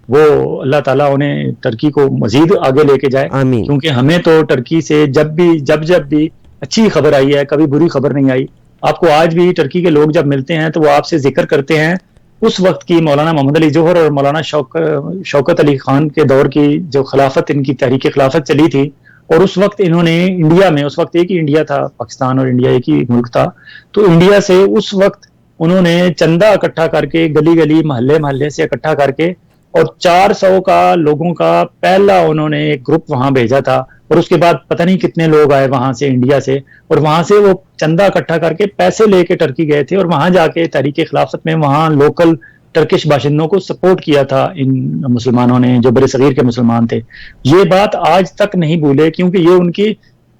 وہ اللہ تعالیٰ انہیں ٹرکی کو مزید آگے لے کے جائے. کیونکہ ہمیں تو ٹرکی سے جب بھی اچھی خبر آئی ہے, کبھی بری خبر نہیں آئی. آپ کو آج بھی ٹرکی کے لوگ جب ملتے ہیں تو وہ آپ سے ذکر کرتے ہیں اس وقت کی مولانا محمد علی جوہر اور مولانا شوکت علی خان کے دور کی جو خلافت, ان کی تحریک خلافت چلی تھی, اور اس وقت انہوں نے انڈیا میں, اس وقت ایک ہی انڈیا تھا, پاکستان اور انڈیا ایک ہی ملک تھا, تو انڈیا سے اس وقت انہوں نے چندہ اکٹھا کر کے گلی گلی محلے سے اکٹھا کر کے اور 400 کا لوگوں کا پہلا انہوں نے ایک گروپ وہاں بھیجا تھا, اور اس کے بعد پتہ نہیں کتنے لوگ آئے وہاں سے انڈیا سے, اور وہاں سے وہ چندہ اکٹھا کر کے پیسے لے کے ٹرکی گئے تھے, اور وہاں جا کے تحریک خلافت میں وہاں لوکل ٹرکش باشندوں کو سپورٹ کیا تھا ان مسلمانوں نے جو بر صغیر کے مسلمان تھے. یہ بات آج تک نہیں بھولے, کیونکہ یہ ان کی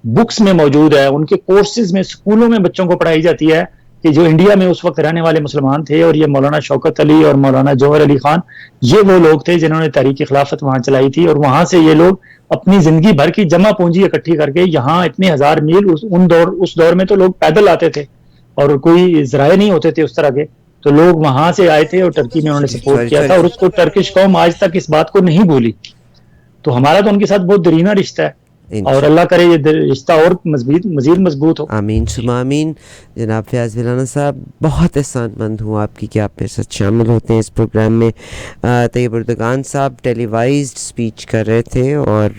بکس میں موجود ہے, ان کے کورسز میں اسکولوں میں بچوں کو پڑھائی جاتی ہے کہ جو انڈیا میں اس وقت رہنے والے مسلمان تھے, اور یہ مولانا شوکت علی اور مولانا جوہر علی خان یہ وہ لوگ تھے جنہوں نے تحریک خلافت وہاں چلائی تھی, اور وہاں سے یہ لوگ اپنی زندگی بھر کی جمع پونجی اکٹھی کر کے یہاں اتنے ہزار میل, اس دور میں تو لوگ پیدل آتے تھے اور کوئی ذرائع نہیں ہوتے تھے اس طرح کے, تو لوگ وہاں سے آئے تھے اور ٹرکی میں انہوں نے سپورٹ کیا تھا, اور اس کو ٹرکش قوم آج تک اس بات کو نہیں بھولی. تو ہمارا تو ان کے ساتھ بہت دیرینہ رشتہ ہے, اور اللہ کرے یہ رشتہ اور مزید مضبوط ہو. آمین ثم آمین. جناب فیاض ویلانہ صاحب, بہت احسان مند ہوں آپ کی کہ آپ میرے ساتھ شامل ہوتے ہیں اس پروگرام میں. طیب اردگان صاحب ٹیلی وائزڈ اسپیچ کر رہے تھے اور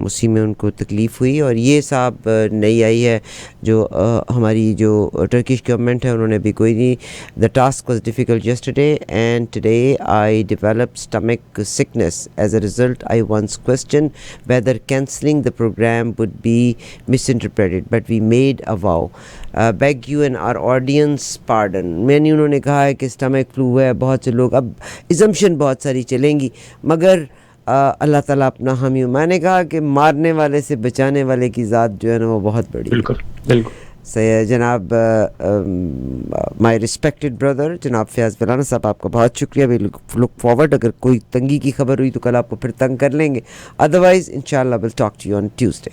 اسی میں ان کو تکلیف ہوئی, اور یہ صاحب نئی آئی ہے جو ہماری جو ٹرکش گورنمنٹ ہے, انہوں نے بھی کوئی نہیں. The task was difficult yesterday and today I develop stomach sickness. As a result I once question whether cancelling the program would be misinterpreted, but we made a vow. Beg you and our audience pardon. میں نے انہوں نے کہا ہے کہ stomach flu ہے, بہت سے لوگ, اب ایزمپشن بہت ساری چلیں گی, مگر اللہ تعالیٰ اپنا حامی. میں نے کہا کہ مارنے والے سے بچانے والے کی ذات جو ہے نا وہ بہت بڑی. بالکل. جناب مائی رسپیکٹڈ بردر جناب فیاض ویلانہ صاحب, آپ کا بہت شکریہ. وی لک فارورڈ, اگر کوئی تنگی کی خبر ہوئی تو کل آپ کو پھر تنگ کر لیں گے, ادروائز انشاءاللہ will talk to you on Tuesday.